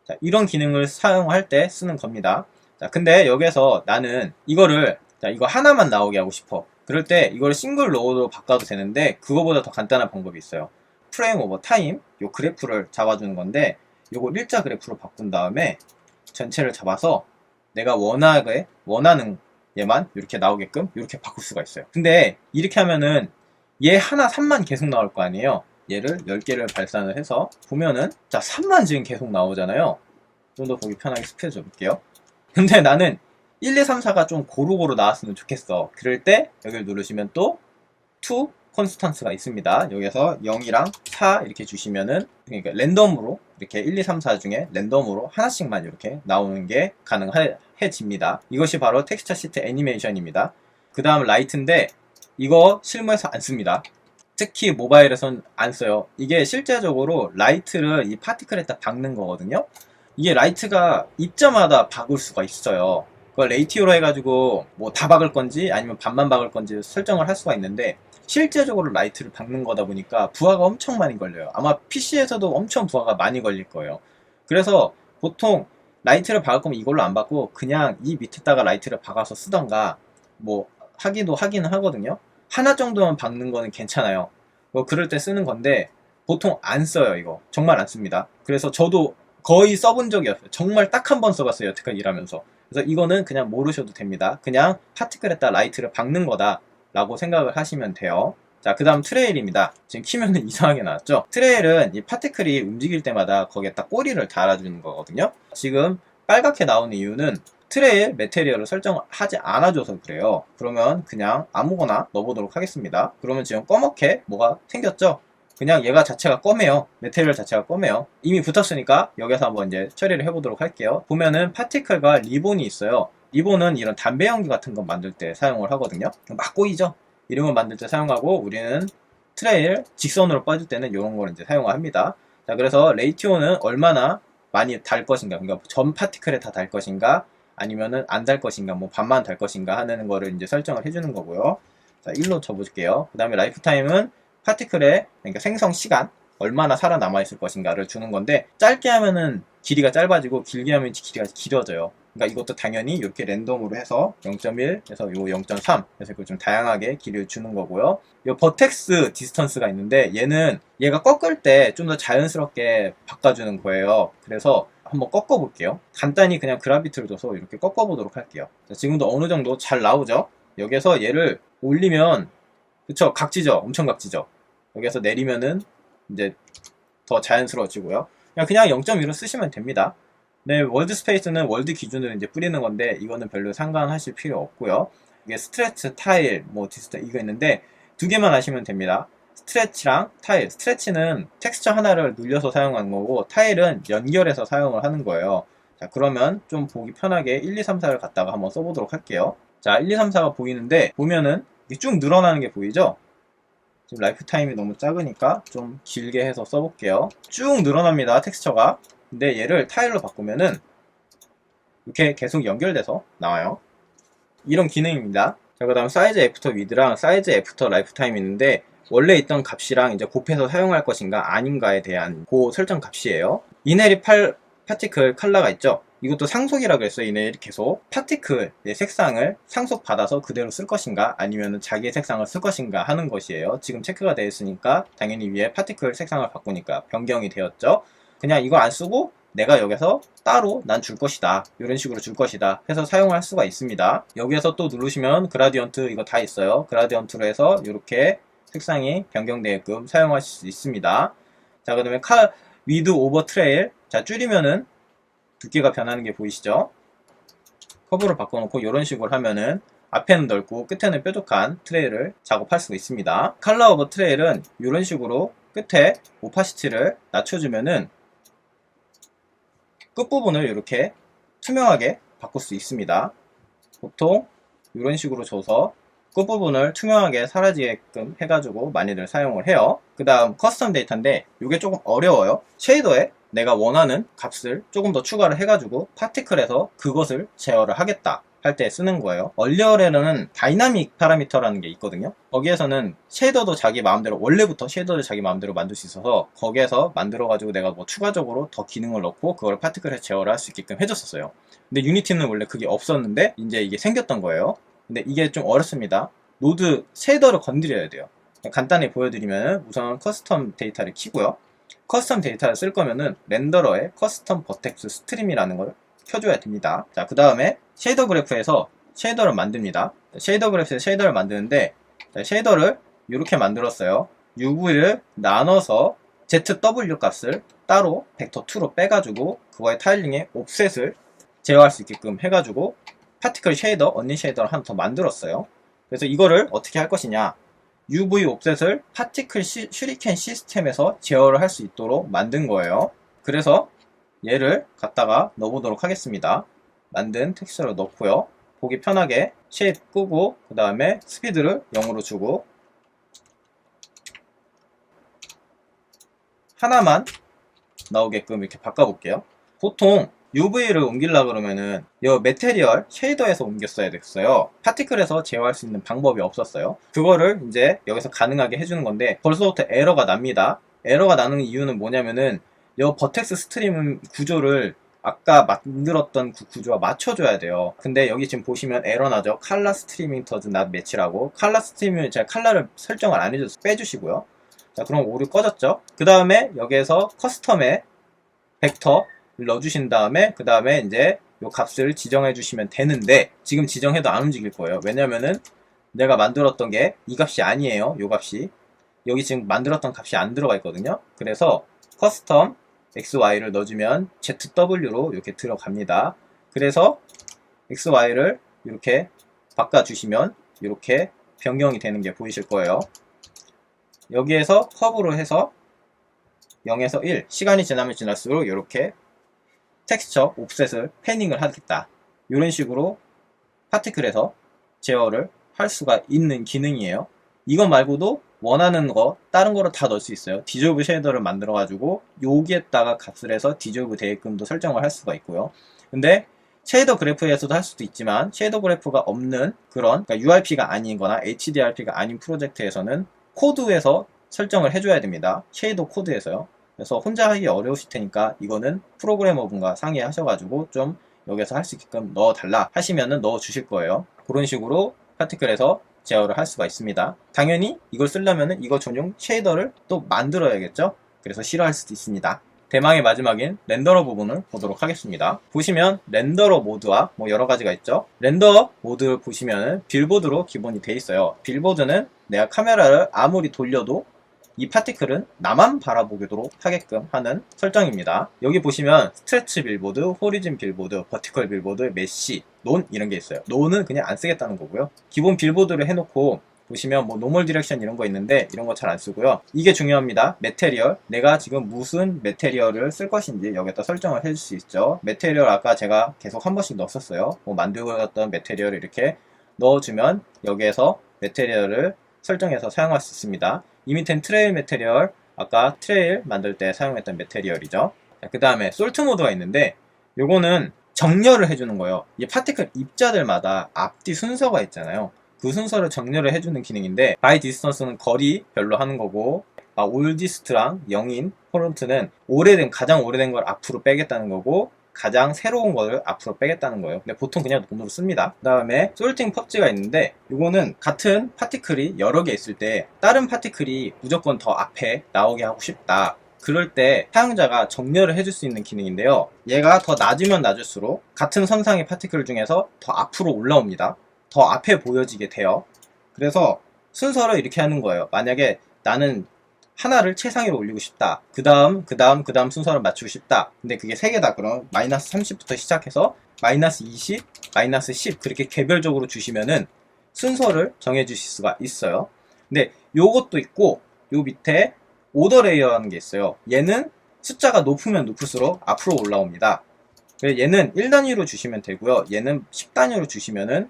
자, 이런 기능을 사용할 때 쓰는 겁니다. 자, 근데 여기서 나는 이거를, 자, 이거 하나만 나오게 하고 싶어. 그럴 때 이걸 싱글 로우로 바꿔도 되는데, 그거보다 더 간단한 방법이 있어요. 프레임 오버 타임, 요 그래프를 잡아주는 건데, 요거 일자 그래프로 바꾼 다음에 전체를 잡아서 내가 원하는 얘만 이렇게 나오게끔 이렇게 바꿀 수가 있어요. 근데 이렇게 하면은 얘 하나 3만 계속 나올 거 아니에요. 얘를 10개를 발산을 해서 보면은, 자, 3만 지금 계속 나오잖아요. 좀 더 보기 편하게 스페이스 줘볼게요. 근데 나는 1, 2, 3, 4가 좀 고루고루 나왔으면 좋겠어. 그럴 때 여기를 누르시면 또 to constance가 있습니다. 여기서 0이랑 4 이렇게 주시면은, 그러니까 랜덤으로 이렇게 1, 2, 3, 4 중에 랜덤으로 하나씩만 이렇게 나오는 게 가능해집니다. 이것이 바로 텍스처 시트 애니메이션입니다. 그 다음 라이트인데, 이거 실무에서 안 씁니다. 특히 모바일에선 안 써요. 이게 실제적으로 라이트를 이 파티클에다 박는 거거든요. 이게 라이트가 입자마다 박을 수가 있어요. 그걸 레이티오로 해가지고 뭐 다 박을 건지 아니면 반만 박을 건지 설정을 할 수가 있는데, 실제적으로 라이트를 박는 거다 보니까 부하가 엄청 많이 걸려요. 아마 PC에서도 엄청 부하가 많이 걸릴 거예요. 그래서 보통 라이트를 박을 거면 이걸로 안 박고 그냥 이 밑에다가 라이트를 박아서 쓰던가 뭐 하기도 하기는 하거든요. 하나 정도만 박는 거는 괜찮아요. 뭐 그럴 때 쓰는 건데 보통 안 써요. 이거 정말 안 씁니다. 그래서 저도 거의 써본 적이 없어요. 정말 딱 한 번 써봤어요. 여태까지 일하면서. 그래서 이거는 그냥 모르셔도 됩니다. 그냥 파티클에다 라이트를 박는 거다 라고 생각을 하시면 돼요. 자, 그 다음 트레일입니다. 지금 키면은 이상하게 나왔죠? 트레일은 이 파티클이 움직일 때마다 거기에 딱 꼬리를 달아주는 거거든요. 지금 빨갛게 나오는 이유는 트레일 매테리얼을 설정하지 않아줘서 그래요. 그러면 그냥 아무거나 넣어보도록 하겠습니다. 그러면 지금 검게 뭐가 생겼죠? 그냥 얘가 자체가 검해요. 매테리얼 자체가 검해요. 이미 붙었으니까 여기서 한번 이제 처리를 해보도록 할게요. 보면은 파티클과 리본이 있어요. 리본은 이런 담배 연기 같은 거 만들 때 사용을 하거든요. 막 꼬이죠? 이런 걸 만들 때 사용하고, 우리는 트레일 직선으로 빠질 때는 이런 걸 이제 사용을 합니다. 자, 그래서 레이티오는 얼마나 많이 달 것인가, 그러니까 전 파티클에 다 달 것인가 아니면은 안 달 것인가, 뭐 반만 달 것인가 하는 거를 이제 설정을 해주는 거고요. 자, 1로 쳐볼게요. 그 다음에 라이프 타임은 파티클의, 그러니까 생성 시간, 얼마나 살아남아 있을 것인가를 주는 건데, 짧게 하면은 길이가 짧아지고 길게 하면 길이가 길어져요. 그러니까 이것도 당연히 이렇게 랜덤으로 해서 0.1에서 요 0.3 그래서 이걸 좀 다양하게 길이를 주는 거고요. 요 버텍스 디스턴스가 있는데 얘가 꺾을 때 좀 더 자연스럽게 바꿔주는 거예요. 그래서 한번 꺾어 볼게요. 간단히 그냥 그라비티를 줘서 이렇게 꺾어 보도록 할게요. 자, 지금도 어느 정도 잘 나오죠? 여기서 얘를 올리면, 그쵸? 각지죠? 엄청 각지죠? 여기서 내리면은 이제 더 자연스러워지고요. 그냥 0.1로 쓰시면 됩니다. 네, 월드 스페이스는 월드 기준으로 이제 뿌리는 건데 이거는 별로 상관하실 필요 없고요. 이게 스트레치, 타일, 뭐 디스터 이거 있는데 두 개만 하시면 됩니다. 스트레치랑 타일. 스트레치는 텍스처 하나를 눌려서 사용하는 거고, 타일은 연결해서 사용을 하는 거예요. 자, 그러면 좀 보기 편하게 1, 2, 3, 4를 갖다가 한번 써보도록 할게요. 자, 1, 2, 3, 4가 보이는데 보면은 이게 쭉 늘어나는 게 보이죠? 지금 라이프 타임이 너무 작으니까 좀 길게 해서 써볼게요. 쭉 늘어납니다, 텍스처가. 근데 얘를 타일로 바꾸면은 이렇게 계속 연결돼서 나와요. 이런 기능입니다. 자, 그 다음 사이즈 애프터 위드랑 사이즈 애프터 라이프 타임이 있는데, 원래 있던 값이랑 이제 곱해서 사용할 것인가 아닌가에 대한 그 설정 값이에요. 이네리 파티클 컬러가 있죠. 이것도 상속이라고 했어요. 이네리 계속 파티클의 색상을 상속받아서 그대로 쓸 것인가 아니면 자기의 색상을 쓸 것인가 하는 것이에요. 지금 체크가 되어 있으니까 당연히 위에 파티클 색상을 바꾸니까 변경이 되었죠. 그냥 이거 안 쓰고 내가 여기서 따로 난 줄 것이다, 이런 식으로 줄 것이다 해서 사용할 수가 있습니다. 여기에서 또 누르시면 그라디언트 이거 다 있어요. 그라디언트로 해서 이렇게 색상이 변경되게끔 사용하실 수 있습니다. 자, 그 다음에 위드 오버 트레일. 자, 줄이면은 두께가 변하는 게 보이시죠? 커브를 바꿔놓고 이런 식으로 하면은 앞에는 넓고 끝에는 뾰족한 트레일을 작업할 수가 있습니다. 컬러 오버 트레일은 이런 식으로 끝에 오파시티를 낮춰주면은 끝부분을 이렇게 투명하게 바꿀 수 있습니다. 보통 이런 식으로 줘서 끝부분을 투명하게 사라지게끔 해가지고 많이들 사용을 해요. 그 다음 커스텀 데이터인데 이게 조금 어려워요. 쉐이더에 내가 원하는 값을 조금 더 추가를 해가지고 파티클에서 그것을 제어를 하겠다 할 때 쓰는 거예요. 얼리어에는 다이나믹 파라미터라는 게 있거든요. 거기에서는 쉐이더도 자기 마음대로, 원래부터 쉐이더를 자기 마음대로 만들 수 있어서 거기에서 만들어가지고 내가 뭐 추가적으로 더 기능을 넣고 그걸 파티클에 제어를 할 수 있게끔 해줬었어요. 근데 유니티는 원래 그게 없었는데 이제 이게 생겼던 거예요. 근데 이게 좀 어렵습니다. 노드 쉐이더를 건드려야 돼요. 간단히 보여드리면 우선 커스텀 데이터를 키고요. 커스텀 데이터를 쓸 거면은 렌더러에 커스텀 버텍스 스트림이라는 걸 켜줘야 됩니다. 자, 그 다음에 쉐이더 그래프에서 쉐이더를 만듭니다. 쉐이더 그래프에서 쉐이더를 만드는데, 자, 쉐이더를 이렇게 만들었어요. UV를 나눠서 ZW 값을 따로 벡터 2로 빼가지고 그거의 타일링에 옵셋을 제어할 수 있게끔 해가지고 파티클 쉐이더, 언니 쉐이더를 하나 더 만들었어요. 그래서 이거를 어떻게 할 것이냐, UV 옵셋을 파티클 슈리켄 시스템에서 제어를 할 수 있도록 만든 거예요. 그래서 얘를 갖다가 넣어보도록 하겠습니다. 만든 텍스처로 넣고요. 보기 편하게 쉐입 끄고 그 다음에 스피드를 0으로 주고 하나만 나오게끔 이렇게 바꿔볼게요. 보통 UV를 옮기려고 그러면은 이 매테리얼 쉐이더에서 옮겼어야 됐어요. 파티클에서 제어할 수 있는 방법이 없었어요. 그거를 이제 여기서 가능하게 해주는 건데 벌써부터 에러가 납니다. 에러가 나는 이유는 뭐냐면은 이 버텍스 스트림 구조를 아까 만들었던 그 구조와 맞춰줘야 돼요. 근데 여기 지금 보시면 에러 나죠. 컬러 스트리밍 does not match라고. 컬러 스트리밍을 제가 컬러를 설정을 안 해줘서 빼주시고요. 자, 그럼 오류 꺼졌죠. 그 다음에 여기에서 커스텀에 벡터 넣어주신 다음에 그 다음에 이제 요 값을 지정해 주시면 되는데 지금 지정해도 안 움직일 거예요. 왜냐면은 내가 만들었던 게 이 값이 아니에요. 요 값이 여기 지금 만들었던 값이 안 들어가 있거든요. 그래서 커스텀 XY를 넣어주면 ZW로 이렇게 들어갑니다. 그래서 XY를 이렇게 바꿔주시면 이렇게 변경이 되는 게 보이실 거예요. 여기에서 커브로 해서 0에서 1 시간이 지나면 지날수록 이렇게 텍스처 옵셋을 패닝을 하겠다. 이런 식으로 파티클에서 제어를 할 수가 있는 기능이에요. 이거 말고도 원하는 거 다른 거로 다 넣을 수 있어요. 디졸브 쉐이더를 만들어 가지고 여기에다가 값을 해서 디졸브 되게끔도 설정을 할 수가 있고요. 근데 쉐이더 그래프에서도 할 수도 있지만 쉐이더 그래프가 없는 그런 그러니까 URP가 아닌 거나 HDRP가 아닌 프로젝트에서는 코드에서 설정을 해줘야 됩니다. 쉐이더 코드에서요. 그래서 혼자 하기 어려우실 테니까 이거는 프로그래머분과 상의하셔가지고 좀 여기서 할 수 있게끔 넣어달라 하시면은 넣어 주실 거예요. 그런 식으로 파티클에서 제어를 할 수가 있습니다. 당연히 이걸 쓰려면은 이거 전용 쉐이더를 또 만들어야겠죠. 그래서 싫어할 수도 있습니다. 대망의 마지막인 렌더러 부분을 보도록 하겠습니다. 보시면 렌더러 모드와 뭐 여러 가지가 있죠. 렌더 모드 보시면은 빌보드로 기본이 돼 있어요. 빌보드는 내가 카메라를 아무리 돌려도 이 파티클은 나만 바라보도록 하게끔 하는 설정입니다. 여기 보시면 스트레치 빌보드, 호리진 빌보드, 버티컬 빌보드, 메쉬, 논 이런 게 있어요. 논은 그냥 안 쓰겠다는 거고요. 기본 빌보드를 해놓고 보시면 뭐 노멀 디렉션 이런 거 있는데 이런 거 잘 안 쓰고요. 이게 중요합니다. 매테리얼. 내가 지금 무슨 매테리얼을 쓸 것인지 여기다 설정을 해줄 수 있죠. 매테리얼 아까 제가 계속 한 번씩 넣었었어요. 뭐 만들었던 매테리얼을 이렇게 넣어주면 여기에서 매테리얼을 설정해서 사용할 수 있습니다. 이 밑엔 트레일 매테리얼, 아까 트레일 만들 때 사용했던 매테리얼이죠. 그 다음에 솔트 모드가 있는데 요거는 정렬을 해주는 거예요. 이 파티클 입자들마다 앞뒤 순서가 있잖아요. 그 순서를 정렬을 해주는 기능인데 바이 디스턴스는 거리별로 하는 거고 올디스트랑 영인 폰트는 가장 오래된 걸 앞으로 빼겠다는 거고 가장 새로운 걸 앞으로 빼겠다는 거예요. 근데 보통 그냥 돈으로 씁니다. 그 다음에 솔팅 펍지가 있는데 이거는 같은 파티클이 여러 개 있을 때 다른 파티클이 무조건 더 앞에 나오게 하고 싶다. 그럴 때 사용자가 정렬을 해줄 수 있는 기능인데요. 얘가 더 낮으면 낮을수록 같은 선상의 파티클 중에서 더 앞으로 올라옵니다. 더 앞에 보여지게 돼요. 그래서 순서를 이렇게 하는 거예요. 만약에 나는 하나를 최상위로 올리고 싶다. 그 다음 순서를 맞추고 싶다. 근데 그게 3개다. 그럼 마이너스 30부터 시작해서 마이너스 20, 마이너스 10 그렇게 개별적으로 주시면은 순서를 정해 주실 수가 있어요. 근데 요것도 있고 요 밑에 오더 레이어라는 게 있어요. 얘는 숫자가 높으면 높을수록 앞으로 올라옵니다. 얘는 1단위로 주시면 되고요. 얘는 10단위로 주시면은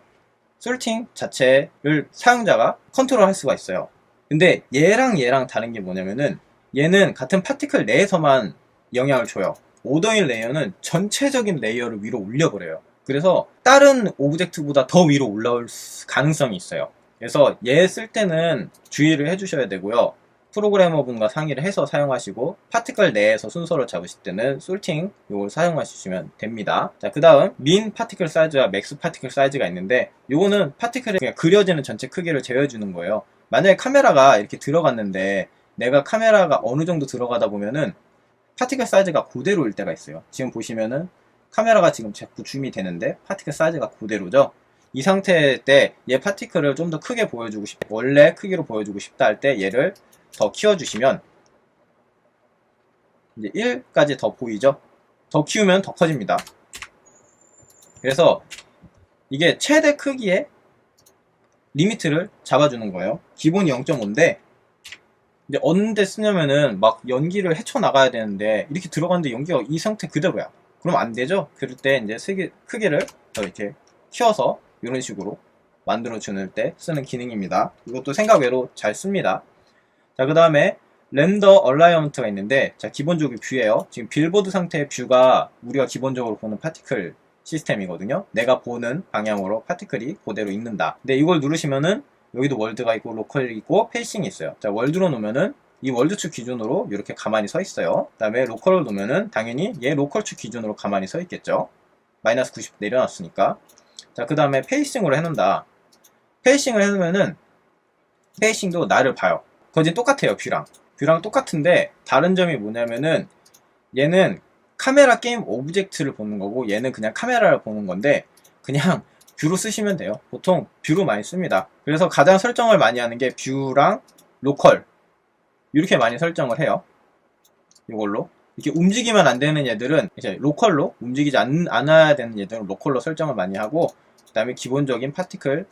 솔팅 자체를 사용자가 컨트롤 할 수가 있어요. 근데 얘랑 다른 게 뭐냐면은 얘는 같은 파티클 내에서만 영향을 줘요. 오더인 레이어는 전체적인 레이어를 위로 올려버려요. 그래서 다른 오브젝트보다 더 위로 올라올 가능성이 있어요. 그래서 얘 쓸 때는 주의를 해주셔야 되고요. 프로그래머분과 상의를 해서 사용하시고 파티클 내에서 순서를 잡으실 때는 솔팅 요걸 사용하시면 됩니다. 자, 그 다음 민 파티클 사이즈와 맥스 파티클 사이즈가 있는데 요거는 파티클에 그냥 그려지는 전체 크기를 제어해주는 거예요. 만약에 카메라가 이렇게 들어갔는데 내가 카메라가 어느 정도 들어가다 보면은 파티클 사이즈가 그대로일 때가 있어요. 지금 보시면은 카메라가 지금 자꾸 줌이 되는데 파티클 사이즈가 그대로죠. 이 상태 때 얘 파티클을 좀 더 크게 보여주고 싶다. 원래 크기로 보여주고 싶다 할 때 얘를 더 키워주시면 이제 1까지 더 보이죠? 더 키우면 더 커집니다. 그래서 이게 최대 크기의 리미트를 잡아주는 거예요. 기본이 0.5인데 이제 어느 데 쓰냐면은 막 연기를 헤쳐나가야 되는데 이렇게 들어갔는데 연기가 이 상태 그대로야. 그럼 안 되죠? 그럴 때 이제 크기를 더 이렇게 키워서 이런 식으로 만들어주는 때 쓰는 기능입니다. 이것도 생각 외로 잘 씁니다. 자, 그 다음에 렌더 얼라이먼트가 있는데, 자, 기본적으로 뷰예요. 지금 빌보드 상태의 뷰가 우리가 기본적으로 보는 파티클 시스템이거든요. 내가 보는 방향으로 파티클이 그대로 있는다. 근데 이걸 누르시면은 여기도 월드가 있고 로컬이 있고 페이싱이 있어요. 자, 월드로 놓으면은 이 월드축 기준으로 이렇게 가만히 서 있어요. 그 다음에 로컬을 놓으면은 당연히 얘 로컬축 기준으로 가만히 서 있겠죠. 마이너스 90 내려놨으니까. 자, 그 다음에 페이싱으로 해놓는다. 페이싱을 해놓으면은 페이싱도 나를 봐요. 거진 똑같아요. 뷰랑 똑같은데 다른 점이 뭐냐면은 얘는 카메라 게임 오브젝트를 보는 거고 얘는 그냥 카메라를 보는 건데 그냥 뷰로 쓰시면 돼요. 보통 뷰로 많이 씁니다. 그래서 가장 설정을 많이 하는 게 뷰랑 로컬 이렇게 많이 설정을 해요. 이걸로 이렇게 움직이면 안 되는 얘들은 이제 로컬로 움직이지 않아야 되는 얘들은 로컬로 설정을 많이 하고 그 다음에 기본적인 파티클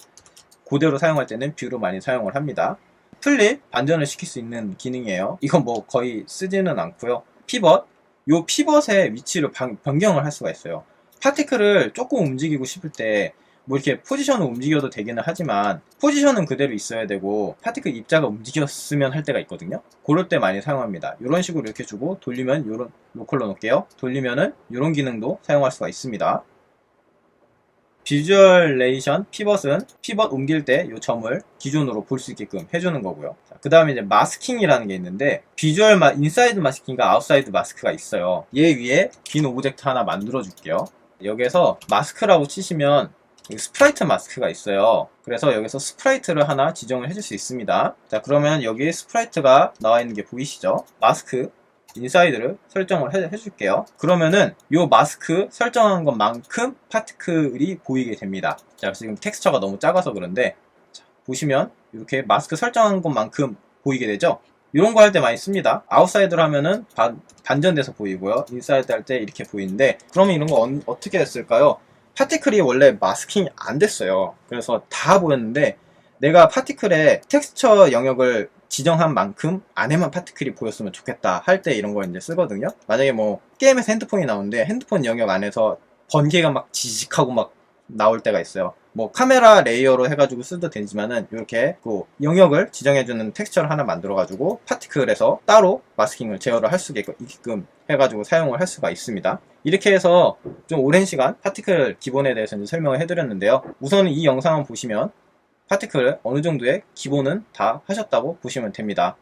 그대로 사용할 때는 뷰로 많이 사용을 합니다. 플립 반전을 시킬 수 있는 기능이에요. 이건 뭐 거의 쓰지는 않고요. 피벗 요 피벗의 위치를 변경을 할 수가 있어요. 파티클을 조금 움직이고 싶을 때 뭐 이렇게 포지션을 움직여도 되기는 하지만 포지션은 그대로 있어야 되고 파티클 입자가 움직였으면 할 때가 있거든요. 그럴 때 많이 사용합니다. 이런 식으로 이렇게 주고 돌리면 요런 로컬로 놓을게요. 돌리면은 이런 기능도 사용할 수가 있습니다. 비주얼레이션 피벗은 피벗 옮길 때 이 점을 기준으로 볼 수 있게끔 해주는 거고요. 그 다음에 이제 마스킹이라는 게 있는데 비주얼 인사이드 마스킹과 아웃사이드 마스크가 있어요. 얘 위에 긴 오브젝트 하나 만들어 줄게요. 여기서 마스크라고 치시면 스프라이트 마스크가 있어요. 그래서 여기서 스프라이트를 하나 지정을 해줄 수 있습니다. 자, 그러면 여기 스프라이트가 나와 있는 게 보이시죠? 마스크 인사이드를 설정을 해줄게요. 그러면은 요 마스크 설정한 것만큼 파티클이 보이게 됩니다. 자, 지금 텍스처가 너무 작아서 그런데 자, 보시면 이렇게 마스크 설정한 것만큼 보이게 되죠? 이런 거 할 때 많이 씁니다. 아웃사이드로 하면은 반전돼서 보이고요. 인사이드 할 때 이렇게 보이는데 그러면 이런 거 어떻게 됐을까요? 파티클이 원래 마스킹이 안 됐어요. 그래서 다 보였는데 내가 파티클의 텍스처 영역을 지정한 만큼 안에만 파티클이 보였으면 좋겠다 할 때 이런 걸 이제 쓰거든요. 만약에 뭐 게임에서 핸드폰이 나오는데 핸드폰 영역 안에서 번개가 막 지직하고 막 나올 때가 있어요. 뭐 카메라 레이어로 해가지고 쓰도 되지만은 이렇게 그 영역을 지정해주는 텍스처를 하나 만들어가지고 파티클에서 따로 마스킹을 제어를 할 수 있게끔 해가지고 사용을 할 수가 있습니다. 이렇게 해서 좀 오랜 시간 파티클 기본에 대해서 이제 설명을 해드렸는데요. 우선 이 영상을 보시면 파티클을 어느 정도의 기본은 다 하셨다고 보시면 됩니다.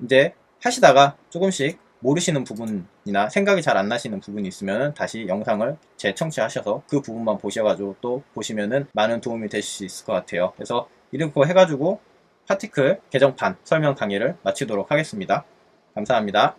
이제 하시다가 조금씩 모르시는 부분이나 생각이 잘 안 나시는 부분이 있으면 다시 영상을 재청취하셔서 그 부분만 보셔가지고 또 보시면은 많은 도움이 되실 수 있을 것 같아요. 그래서 이렇게 해가지고 파티클 개정판 설명 강의를 마치도록 하겠습니다. 감사합니다.